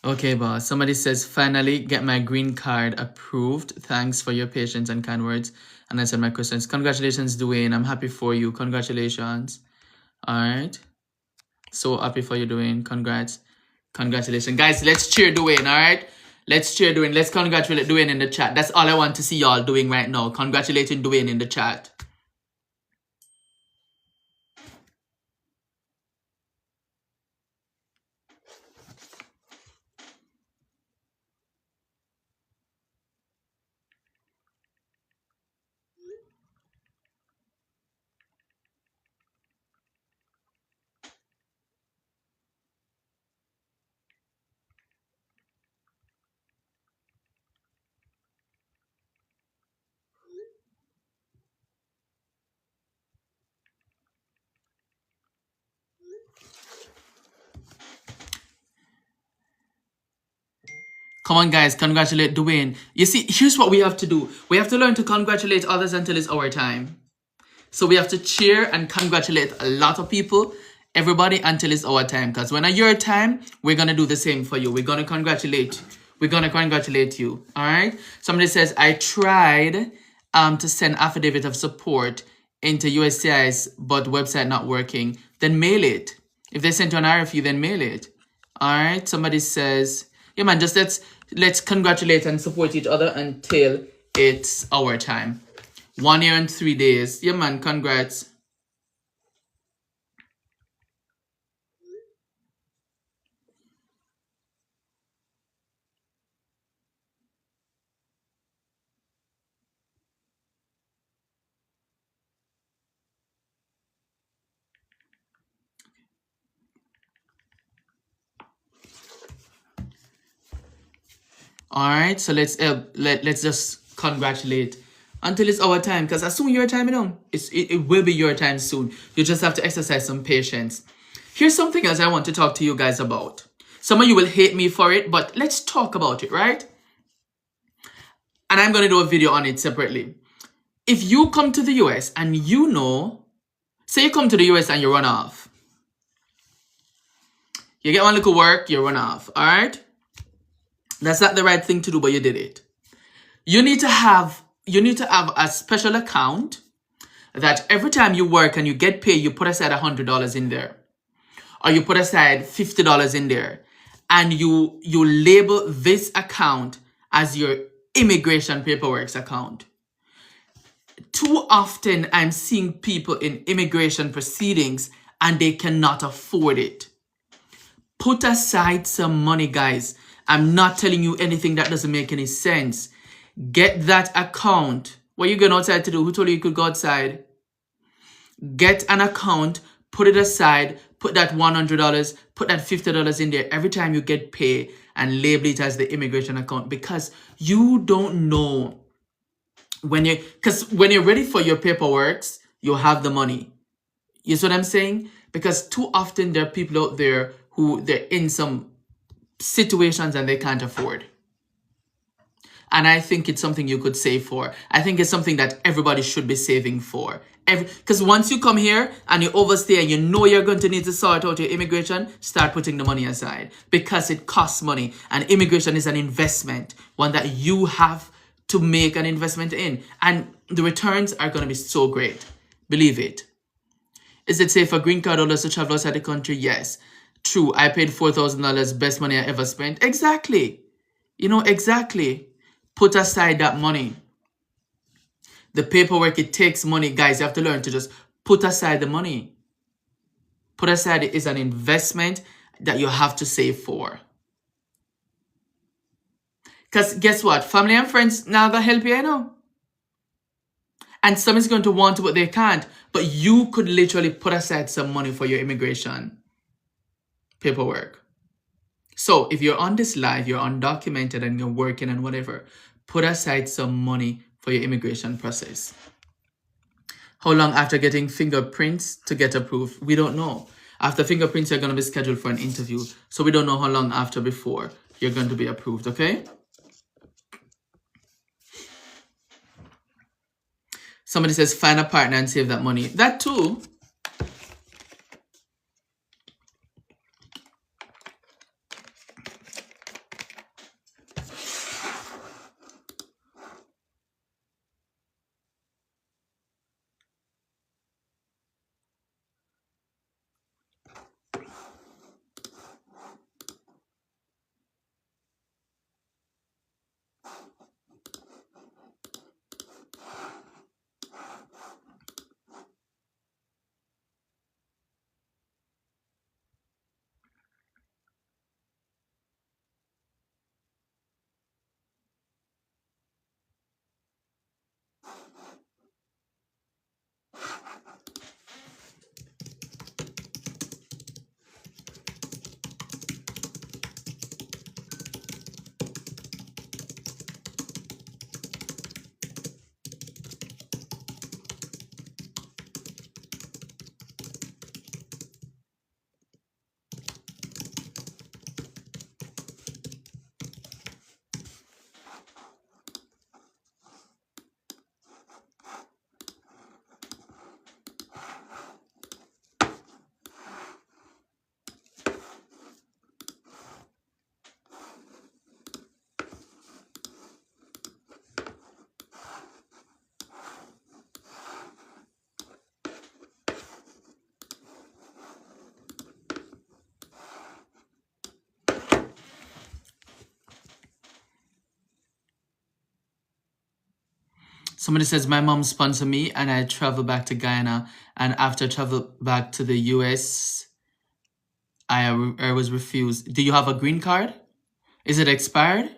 Okay, boss. Somebody says, finally get my green card approved. Thanks for your patience and kind words and answered my questions. Congratulations, Dwayne. I'm happy for you. Congratulations. All right. So happy for you, Dwayne. Congrats. Congratulations. Guys, let's cheer Dwayne, all right? Let's cheer Dwayne. Let's congratulate Dwayne in the chat. That's all I want to see y'all doing right now. Congratulating Dwayne in the chat. Come on, guys. Congratulate Dwayne. You see, here's what we have to do. We have to learn to congratulate others until it's our time. So we have to cheer and congratulate a lot of people, everybody, until it's our time. Because when it's your time, we're going to do the same for you. We're going to congratulate. We're going to congratulate you. All right? Somebody says, I tried to send affidavit of support into USCIS, but website not working. Then mail it. If they sent you an RFU, then mail it. All right? Somebody says, yeah, man, just let's congratulate and support each other until it's our time. 1 year and 3 days. Yeah, man, congrats. All right, so let's just congratulate until it's our time, because as soon your time, it will be your time soon. You just have to exercise some patience. Here's something else I want to talk to you guys about. Some of you will hate me for it, but let's talk about it, right? And I'm going to do a video on it separately. If you come to the US and say you come to the US and you run off. You get one little work, you run off, all right? That's not the right thing to do, but you did it. You need to have a special account that every time you work and you get paid, you put aside $100 in there. Or you put aside $50 in there. And you label this account as your immigration paperwork account. Too often I'm seeing people in immigration proceedings and they cannot afford it. Put aside some money, guys. I'm not telling you anything that doesn't make any sense. Get that account. What are you going outside to do? Who told you you could go outside? Get an account, put it aside, put that $100, put that $50 in there every time you get paid and label it as the immigration account, because you don't know because when you're ready for your paperwork, you'll have the money. You see what I'm saying? Because too often there are people out there who they're in some situations and they can't afford. And I think it's something you could save for. I think it's something that everybody should be saving for. Because once you come here and you overstay and you know you're going to need to sort out your immigration, start putting the money aside. Because it costs money. And immigration is an investment. One that you have to make an investment in. And the returns are going to be so great. Believe it. Is it safe for green card holders to travel outside the country? Yes. true, I paid $4,000, best money I ever spent. Exactly. Exactly. Put aside that money. The paperwork, it takes money. Guys, you have to learn to just put aside the money. Put aside, it is an investment that you have to save for. Because guess what? Family and friends now gonna help you, And some is going to want to, but they can't. But you could literally put aside some money for your immigration paperwork. So if you're on this live, you're undocumented and you're working and whatever, put aside some money for your immigration process. How long after getting fingerprints to get approved? We don't know. After fingerprints, you're going to be scheduled for an interview. So we don't know how long after before you're going to be approved, okay? Somebody says, find a partner and save that money. That too. Somebody says, my mom sponsored me and I traveled back to Guyana. And after travel back to the US, I was refused. Do you have a green card? Is it expired?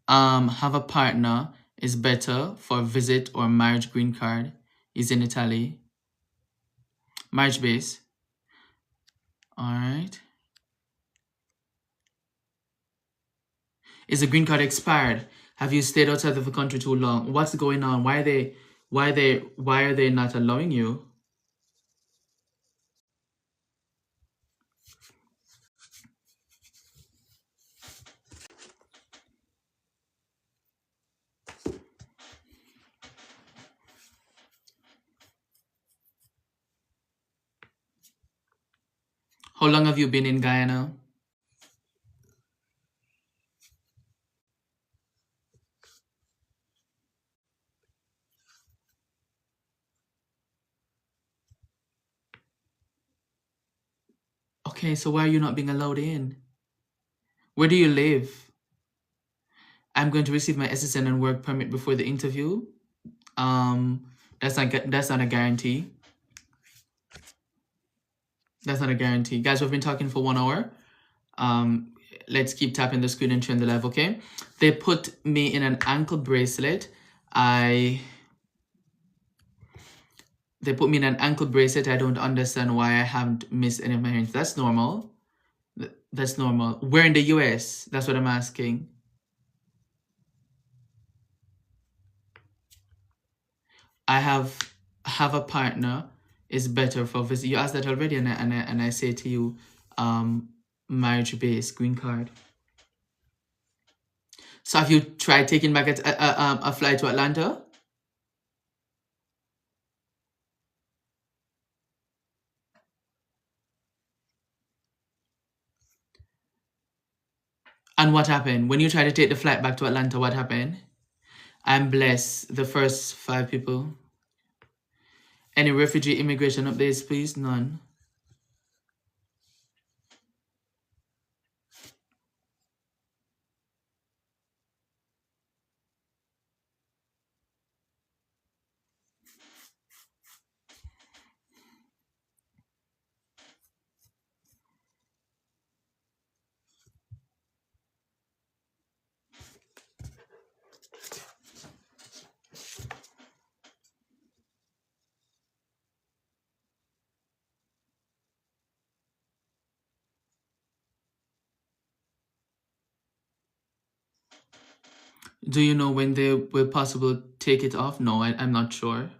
Have a partner is better for visit or marriage. Green card is in Italy. Marriage base. All right. Is the green card expired? Have you stayed outside of the country too long? What's going on? Why are they not allowing you? How long have you been in Guyana? Okay, so why are you not being allowed in? Where do you live? I'm going to receive my SSN and work permit before the interview. That's not a guarantee. That's not a guarantee. Guys, we've been talking for 1 hour. Let's keep tapping the screen and turn the live, okay? They put me in an ankle bracelet. They put me in an ankle bracelet. I don't understand why I haven't missed any of my hearings. That's normal. That's normal. We're in the US. That's what I'm asking. I have a partner is better for visit. You asked that already, and I say to you, marriage based green card. So have you tried taking back a flight to Atlanta? And what happened? When you tried to take the flight back to Atlanta, what happened? I'm blessed. The first 5 people. Any refugee immigration updates, please? None. Do you know when they will possibly take it off? No, I'm not sure.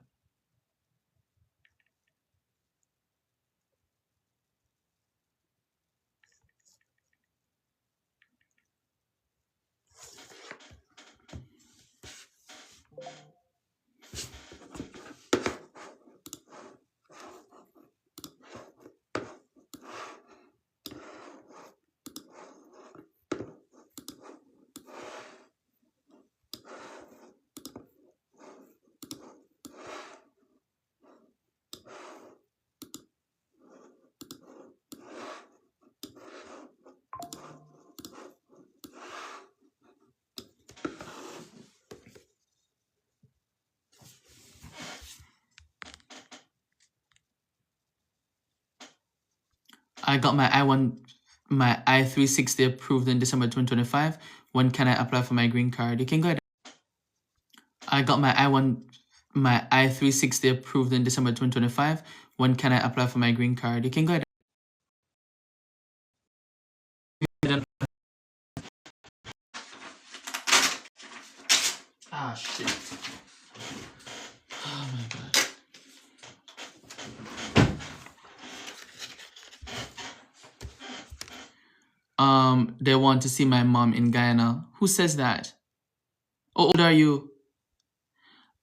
I got my I-360 approved in December 2025. When can I apply for my green card? You can go ahead. I got my I-360 approved in December 2025. When can I apply for my green card? You can go ahead. Ah, shit. Oh my God. They want to see my mom in Guyana. Who says that? How old are you?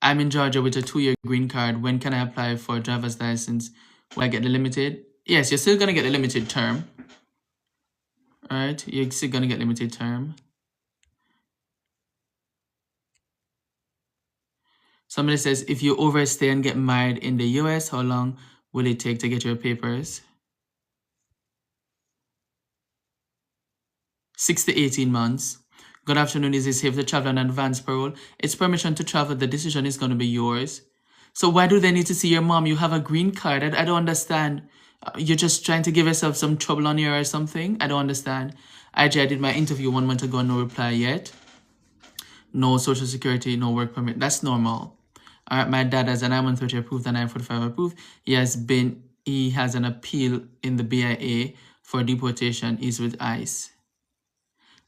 I'm in Georgia with a 2-year green card. When can I apply for a driver's license? Will I get the limited? Yes, you're still gonna get the limited term. All right, you're still gonna get limited term. Somebody says, if you overstay and get married in the US, how long will it take to get your papers? 6 to 18 months. Good afternoon. Is it safe to travel on advance parole? It's permission to travel. The decision is going to be yours. So why do they need to see your mom? You have a green card. I don't understand. You're just trying to give yourself some trouble on here or something? I don't understand. I did my interview 1 month ago, no reply yet. No social security, no work permit. That's normal. All right, my dad has an I-130 approved and I-45 approved. He has an appeal in the BIA for deportation. He's with ICE.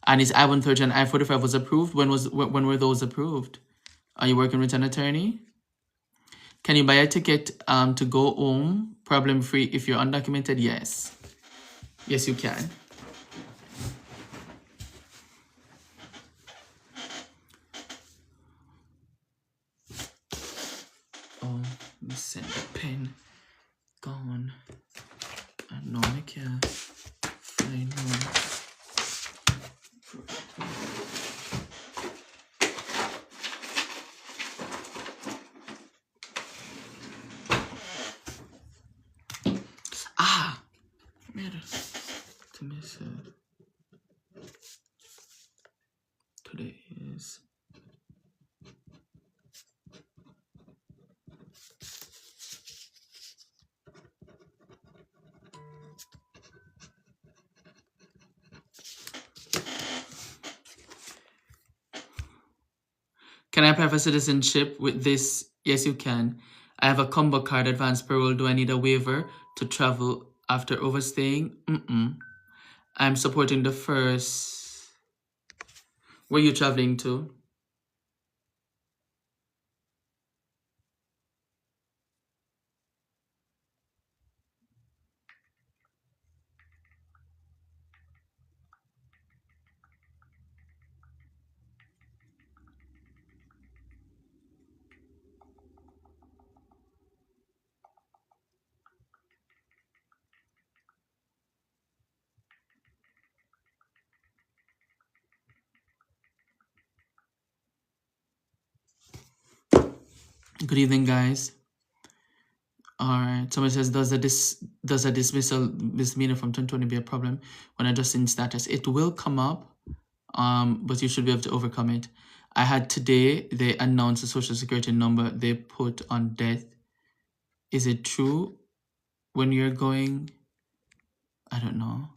And his I-130 and I-45 was approved. When were those approved? Are you working with an attorney? Can you buy a ticket to go home problem free if you're undocumented? Yes. Yes, you can. Oh, let me send the pen. Gone. I know I can't find one. Ah! Merde. Today is... Can I apply for citizenship with this? Yes, you can. I have a combo card, advance parole. Do I need a waiver to travel after overstaying? I'm supporting the first... Where are you traveling to? Good evening, guys. All right. Somebody says, does a misdemeanor from 2020 be a problem when adjusting status? It will come up, but you should be able to overcome it. I had today, they announced the social security number they put on death. Is it true when you're going? I don't know.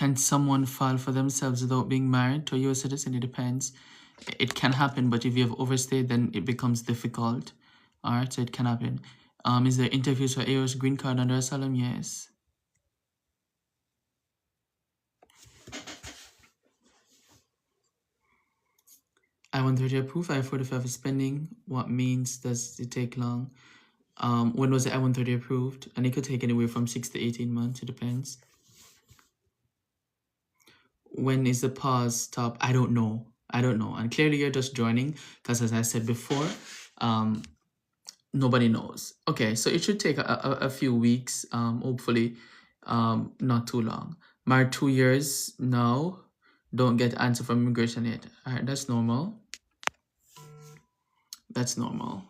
Can someone file for themselves without being married to a US citizen? It depends. It can happen, but if you have overstayed, then it becomes difficult. All right, so it can happen. Is there interviews for AO's green card under asylum? Yes. I-130 approved. I-45 is pending. What means does it take long? When was the I-130 approved? And it could take anywhere from 6 to 18 months. It depends. When is the pause stop? I don't know. And clearly you're just joining because, as I said before, nobody knows. Okay, so it should take a few weeks, hopefully not too long. Married 2 years now, don't get answer from immigration yet. All right, that's normal. That's normal.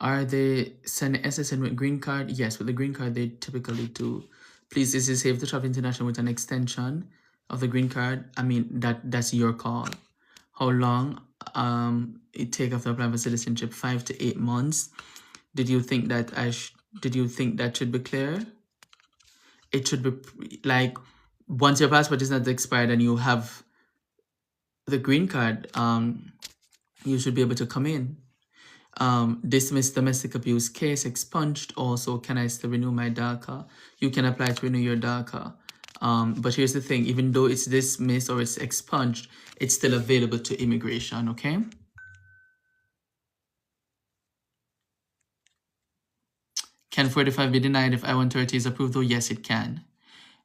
Are they sending SSN with green card? Yes, with the green card, they typically do. Please, this is Safe to Travel International with an extension of the green card. I mean, that's your call. How long it take after applying for citizenship? 5 to 8 months. Did you think that did you think that should be clear? It should be like once your passport is not expired and you have the green card, you should be able to come in. Dismissed domestic abuse case expunged. Also, can I still renew my DACA? You can apply to renew your DACA. But here's the thing, even though it's dismissed or it's expunged, it's still available to immigration, okay? Can 45 be denied if I-130 is approved? Oh, yes, it can.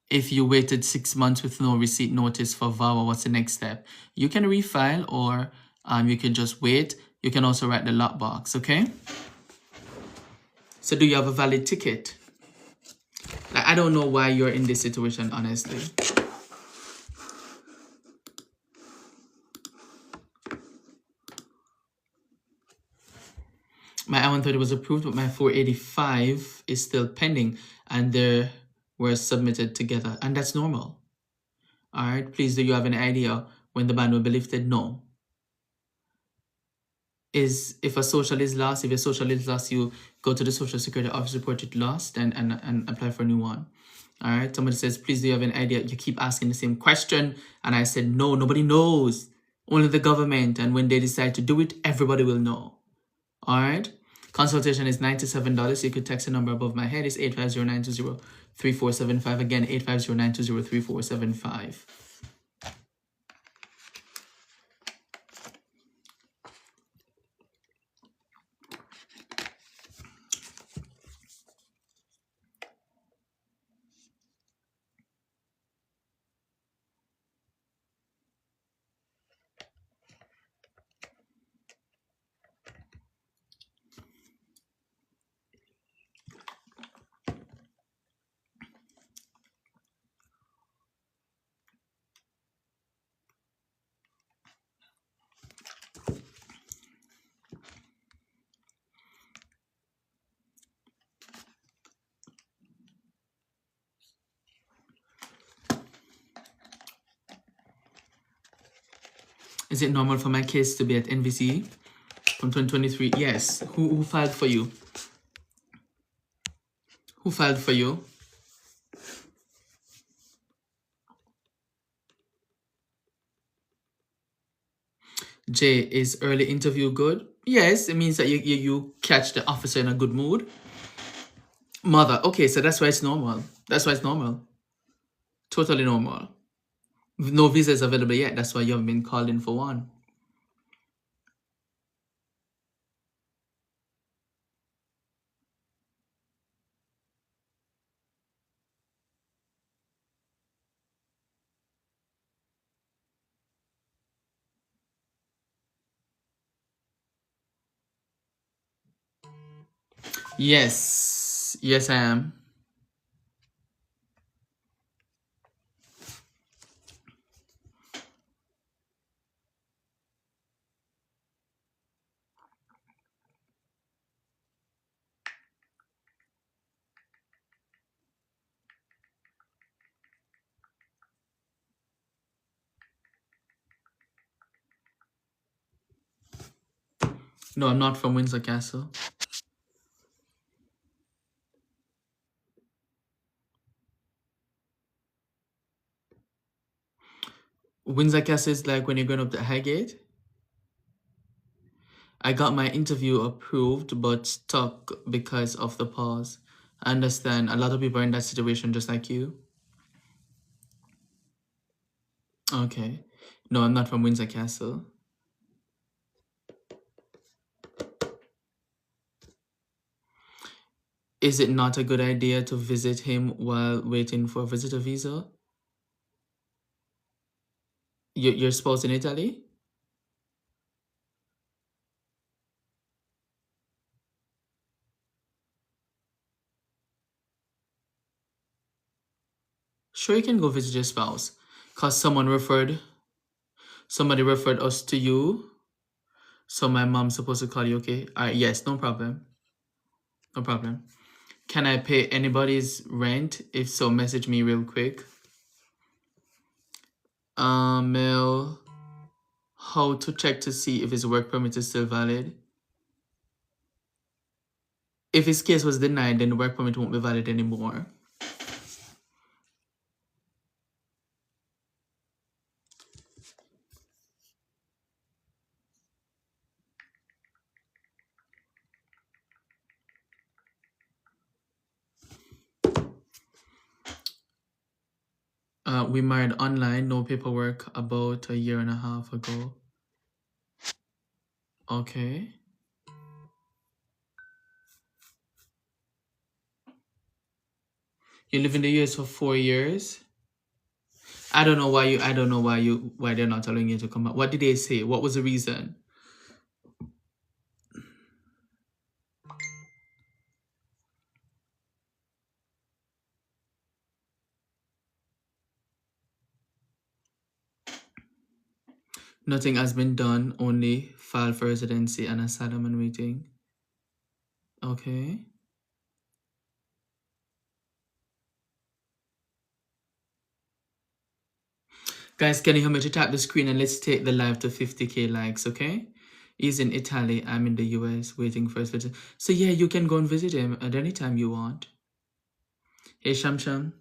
If you waited 6 months with no receipt notice for VAWA, what's the next step? You can refile, or you can just wait. You can also write the lockbox, okay? So do you have a valid ticket? I don't know why you're in this situation, honestly. My I-130 was approved, but my 485 is still pending, and they were submitted together, and that's normal. All right, please, do you have any idea when the ban will be lifted? No. If a social is lost, if your social is lost, you go to the Social Security Office, report it lost, and apply for a new one. All right, somebody says, please, do you have an idea? You keep asking the same question, and I said, no, nobody knows, only the government, and when they decide to do it, everybody will know. All right, consultation is $97. You could text the number above my head. It's 850-920-3475. Again, 850-920-3475. Is it normal for my case to be at NVC from 2023? Yes. Who filed for you? Who filed for you? Jay, is early interview good? Yes, it means that you catch the officer in a good mood. Mother, okay, so that's why it's normal. That's why it's normal. Totally normal. No visas available yet. That's why you haven't been called in for one. Yes. Yes, I am. No, I'm not from Windsor Castle. Windsor Castle is like when you're going up the Highgate. I got my interview approved but stuck because of the pause. I understand a lot of people are in that situation just like you. Okay. No, I'm not from Windsor Castle. Is it not a good idea to visit him while waiting for a visitor visa? Your spouse in Italy? Sure, you can go visit your spouse. Cause somebody referred us to you. So my mom's supposed to call you, okay? Yes, no problem. No problem. Can I pay anybody's rent? If so, message me real quick. Mail. How to check to see if his work permit is still valid? If his case was denied, then the work permit won't be valid anymore. We married online, no paperwork, about a year and a half ago. Okay. You live in the US for 4 years. I don't know why they're not allowing you to come back. What did they say? What was the reason? Nothing has been done, only file for residency and asylum and waiting. Okay. Guys, can you help me to tap the screen and let's take the live to 50k likes, okay? He's in Italy, I'm in the US waiting for his visit. So yeah, you can go and visit him at any time you want. Hey Shamsham.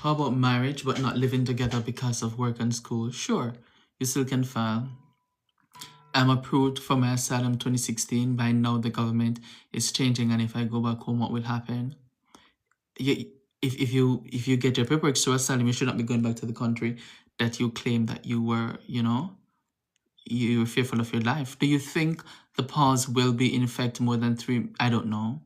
How about marriage but not living together because of work and school? Sure, you still can file. I'm approved for my asylum 2016. By now the government is changing, and if I go back home, what will happen? If you get your paperwork to asylum, you should not be going back to the country that you claim that you were, you were fearful of your life. Do you think the pause will be in effect more than 3? I don't know.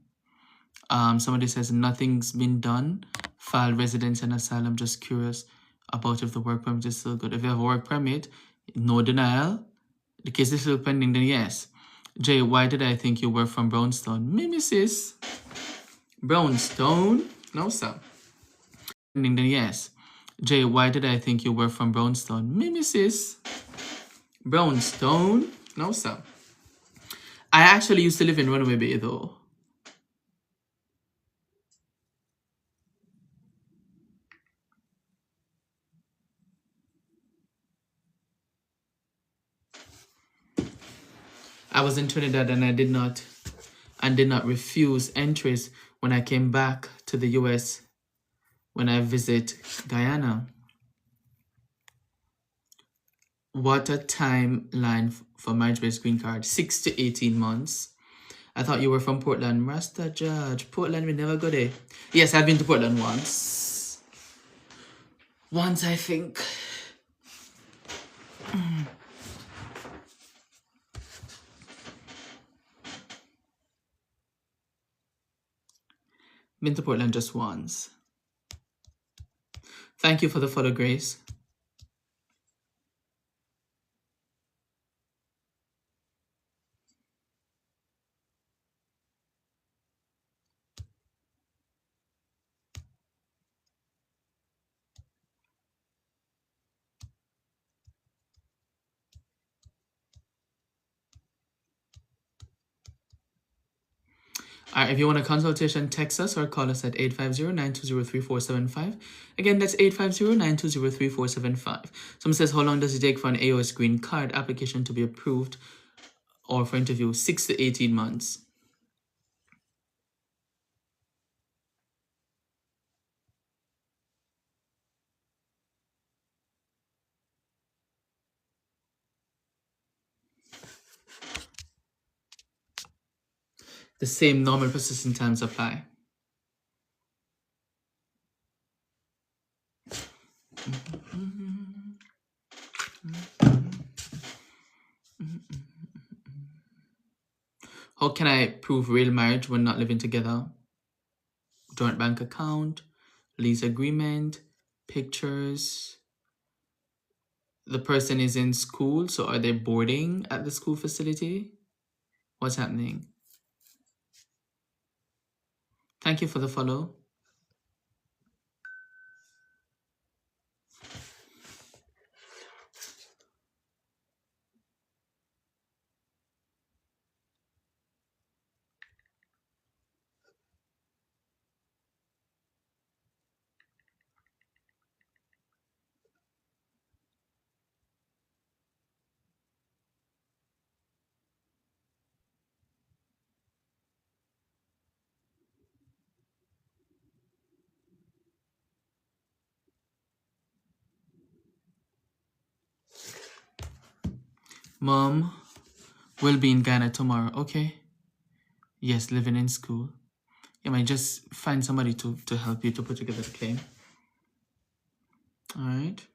Somebody says nothing's been done. File residence and asylum. Just curious about if the work permit is still good. If you have a work permit, no denial. The case is still pending, then yes. Jay, why did I think you were from Brownstone? Mimesis. Brownstone? No, sir. Pending, then yes. Jay, why did I think you were from Brownstone? Mimesis. Brownstone? No, sir. I actually used to live in Runaway Bay, though. I was in Trinidad and I did not refuse entries when I came back to the US when I visit Guyana. What a timeline for marriage-based green card. 6 to 18 months. I thought you were from Portland. Rasta Judge. Portland, we never go there. Yes, I've been to Portland once. Once, I think. Been to Portland just once. Thank you for the follow, Grace. All right, if you want a consultation, text us or call us at 850-920-3475. Again, that's 850-920-3475. Someone says, how long does it take for an AOS green card application to be approved or for interview? 6 to 18 months. The same normal processing times apply. How can I prove real marriage when not living together? Joint bank account, lease agreement, pictures. The person is in school, so are they boarding at the school facility? What's happening? Thank you for the follow. Mom will be in Ghana tomorrow, okay? Yes, living in school. You might just find somebody to help you to put together the claim. All right.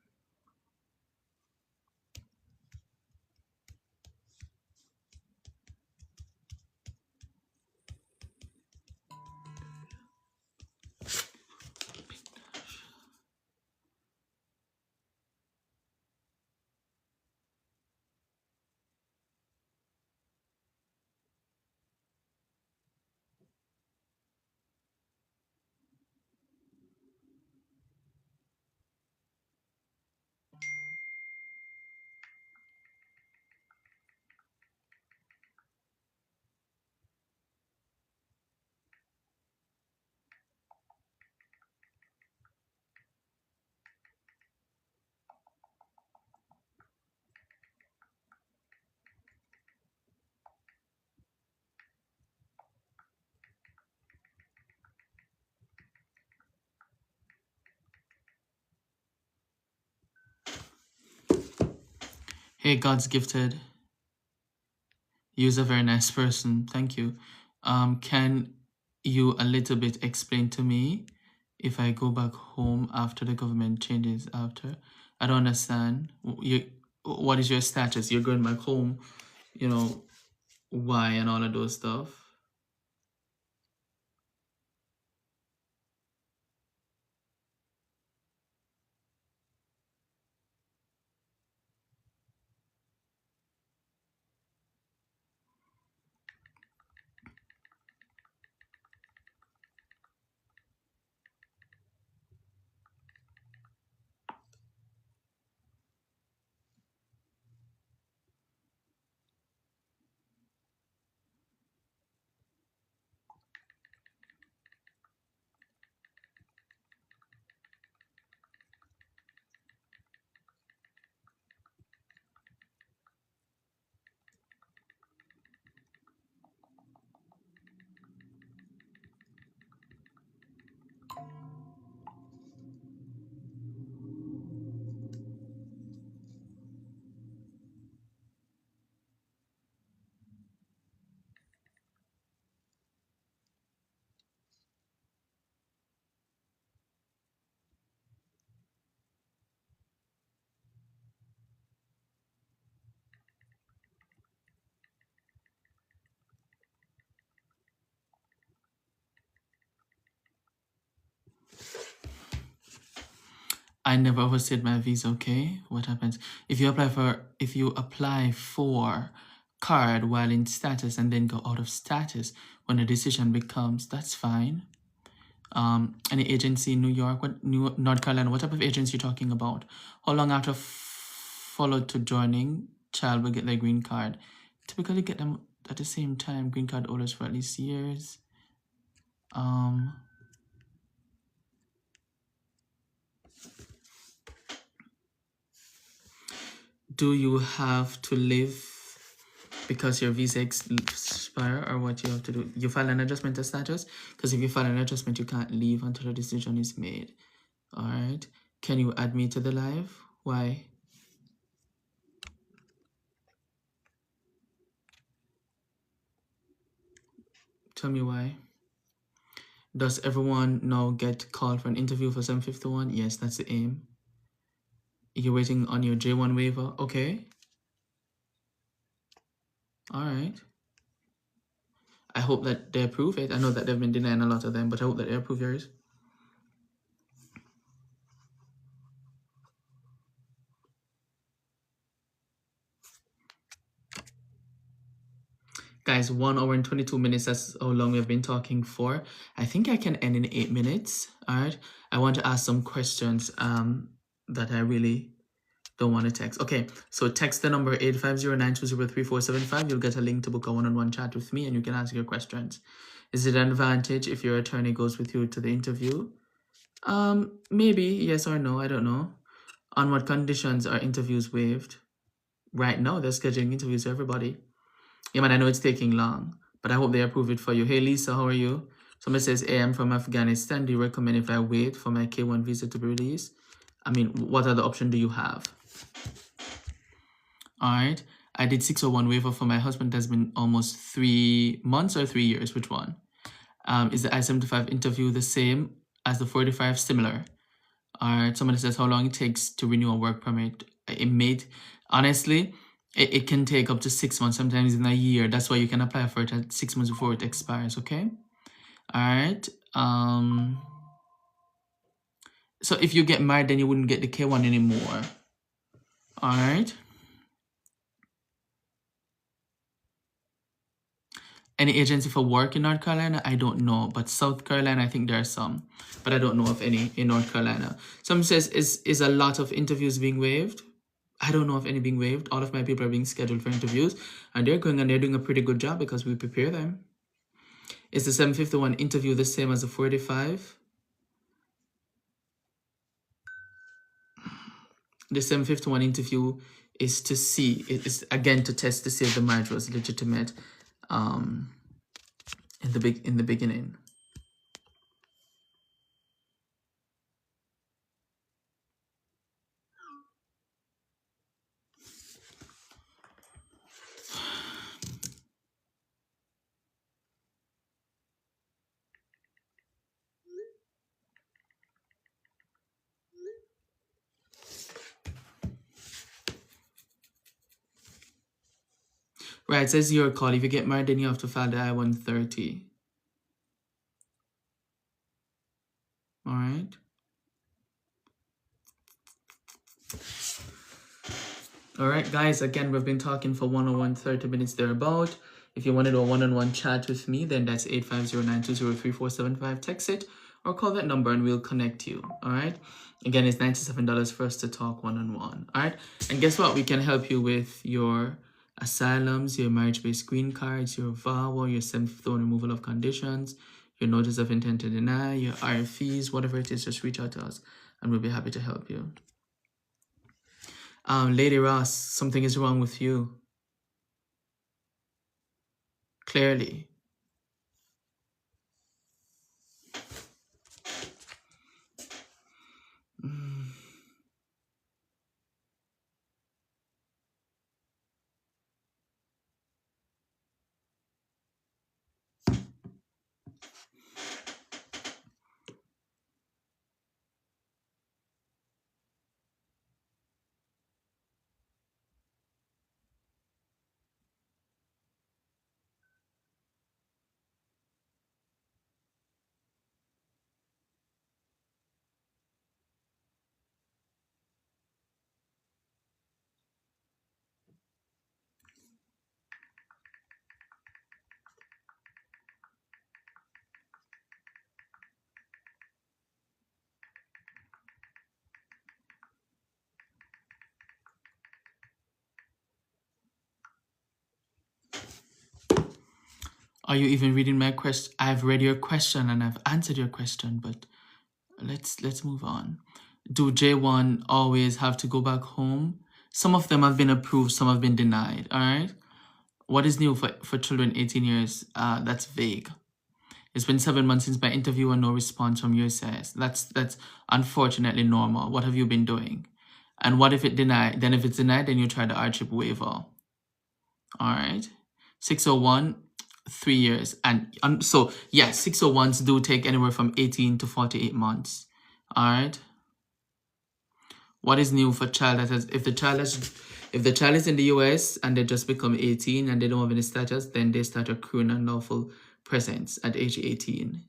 Hey, God's gifted. You're a very nice person. Thank you. Can you a little bit explain to me if I go back home after the government changes after? I don't understand. What is your status? You're going back home, you know, why and all of those stuff. I never overstayed my visa. Okay, what happens if you apply for card while in status and then go out of status when the decision becomes, that's fine. Any agency in New York, North Carolina, what type of agency you talking about? How long after followed to joining child will get their green card? Typically get them at the same time. Green card holders for at least years. Um, do you have to live because your visa expire, or what you have to do? You file an adjustment of status, because if you file an adjustment, you can't leave until a decision is made. All right. Can you add me to the live? Why? Tell me why. Does everyone now get called for an interview for 751? Yes, that's the aim. You're waiting on your J1 waiver? Okay. All right. I hope that they approve it. I know that they've been denying a lot of them, but I hope that they approve yours. Guys, 1 hour and 22 minutes. That's how long we've been talking for. I think I can end in 8 minutes. All right. I want to ask some questions that I really don't want to text. Okay, so text the number 850-920-3475. You'll get a link to book a one-on-one chat with me and you can ask your questions. Is it an advantage if your attorney goes with you to the interview? Maybe yes or no, I don't know. On what conditions are interviews waived? Right now, they're scheduling interviews for everybody. Yeah, man, I know it's taking long, but I hope they approve it for you. Hey, Lisa, how are you? Somebody says, hey, I'm from Afghanistan. Do you recommend if I wait for my K1 visa to be released? I mean, what other option do you have? All right. I did 601 waiver for my husband. That's been almost 3 months or 3 years. Which one? Is the I-75 interview the same as the 45? Similar. All right. Somebody says how long it takes to renew a work permit. Honestly, it can take up to 6 months, sometimes in a year. That's why you can apply for it at 6 months before it expires. Okay. All right. So if you get married, then you wouldn't get the K1 anymore. All right. Any agency for work in North Carolina? I don't know, but South Carolina, I think there are some, but I don't know of any in North Carolina. Some says, is a lot of interviews being waived? I don't know of any being waived. All of my people are being scheduled for interviews, and they're going and they're doing a pretty good job because we prepare them. Is the 751 interview the same as the 45? The 751 interview is to see, it is again to test to see if the marriage was legitimate in the beginning. Right, it says your call. If you get married, then you have to file the I-130. All right. All right, guys. Again, we've been talking for 101, 30 minutes thereabout. If you want to do a one-on-one chat with me, then that's 850-920-3475. Text it or call that number and we'll connect you. All right. Again, it's $97 for us to talk one-on-one. All right. And guess what? We can help you with your asylums, your marriage-based green cards, your VAWA, your 751 removal of conditions, your notice of intent to deny, your RFEs, whatever it is, just reach out to us and we'll be happy to help you. Lady Ross, something is wrong with you. Clearly. Are you even reading my question? I've read your question and I've answered your question, but let's move on. Do J1 always have to go back home? Some of them have been approved, some have been denied. All right. What is new for children 18 years? That's vague. It's been 7 months since my interview and no response from USCIS. That's unfortunately normal. What have you been doing? And what if it denied? Then if it's denied, then you try the hardship waiver. All right. 601, 3 years. And so, yes, 601s do take anywhere from 18 to 48 months. All right. What is new for child that has, if the child is in the US and they just become 18 and they don't have any status, then they start accruing unlawful presence at age 18.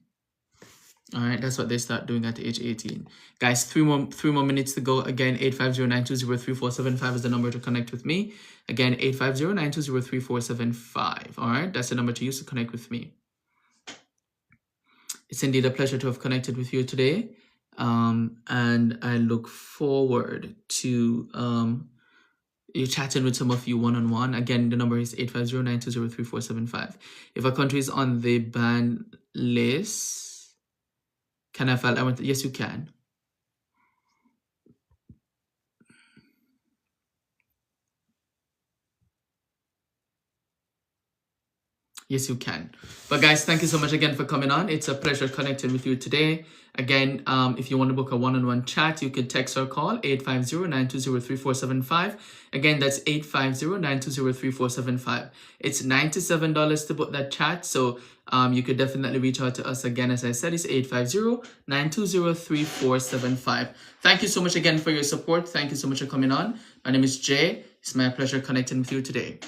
All right, that's what they start doing at age 18. Guys, three more minutes to go. Again, 850-920-3475 is the number to connect with me. Again, 850-920-3475. All right, that's the number to use to connect with me. It's indeed a pleasure to have connected with you today. And I look forward to you chatting with some of you one-on-one. Again, the number is 850-920-3475. If a country is on the ban list, can I file? Yes, you can. Yes, you can. But guys, thank you so much again for coming on. It's a pleasure connecting with you today. Again, if you want to book a one-on-one chat, you can text or call 850-920-3475. Again, that's 850-920-3475. It's $97 to book that chat. So you could definitely reach out to us. Again, as I said, it's 850-920-3475. Thank you so much again for your support. Thank you so much for coming on. My name is Jay. It's my pleasure connecting with you today.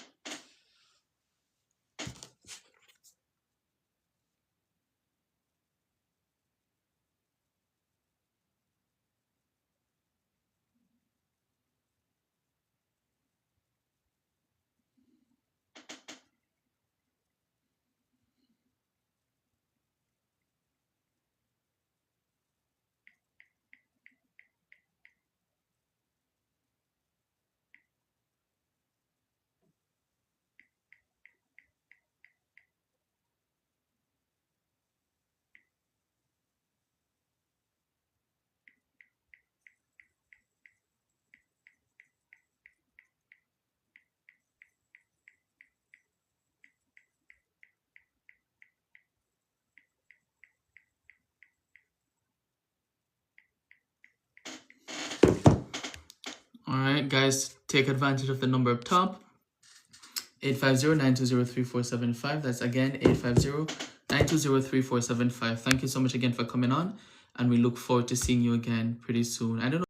All right, guys, take advantage of the number up top, 850-920-3475. That's again 850-920-3475. Thank you so much again for coming on, and we look forward to seeing you again pretty soon. I don't know.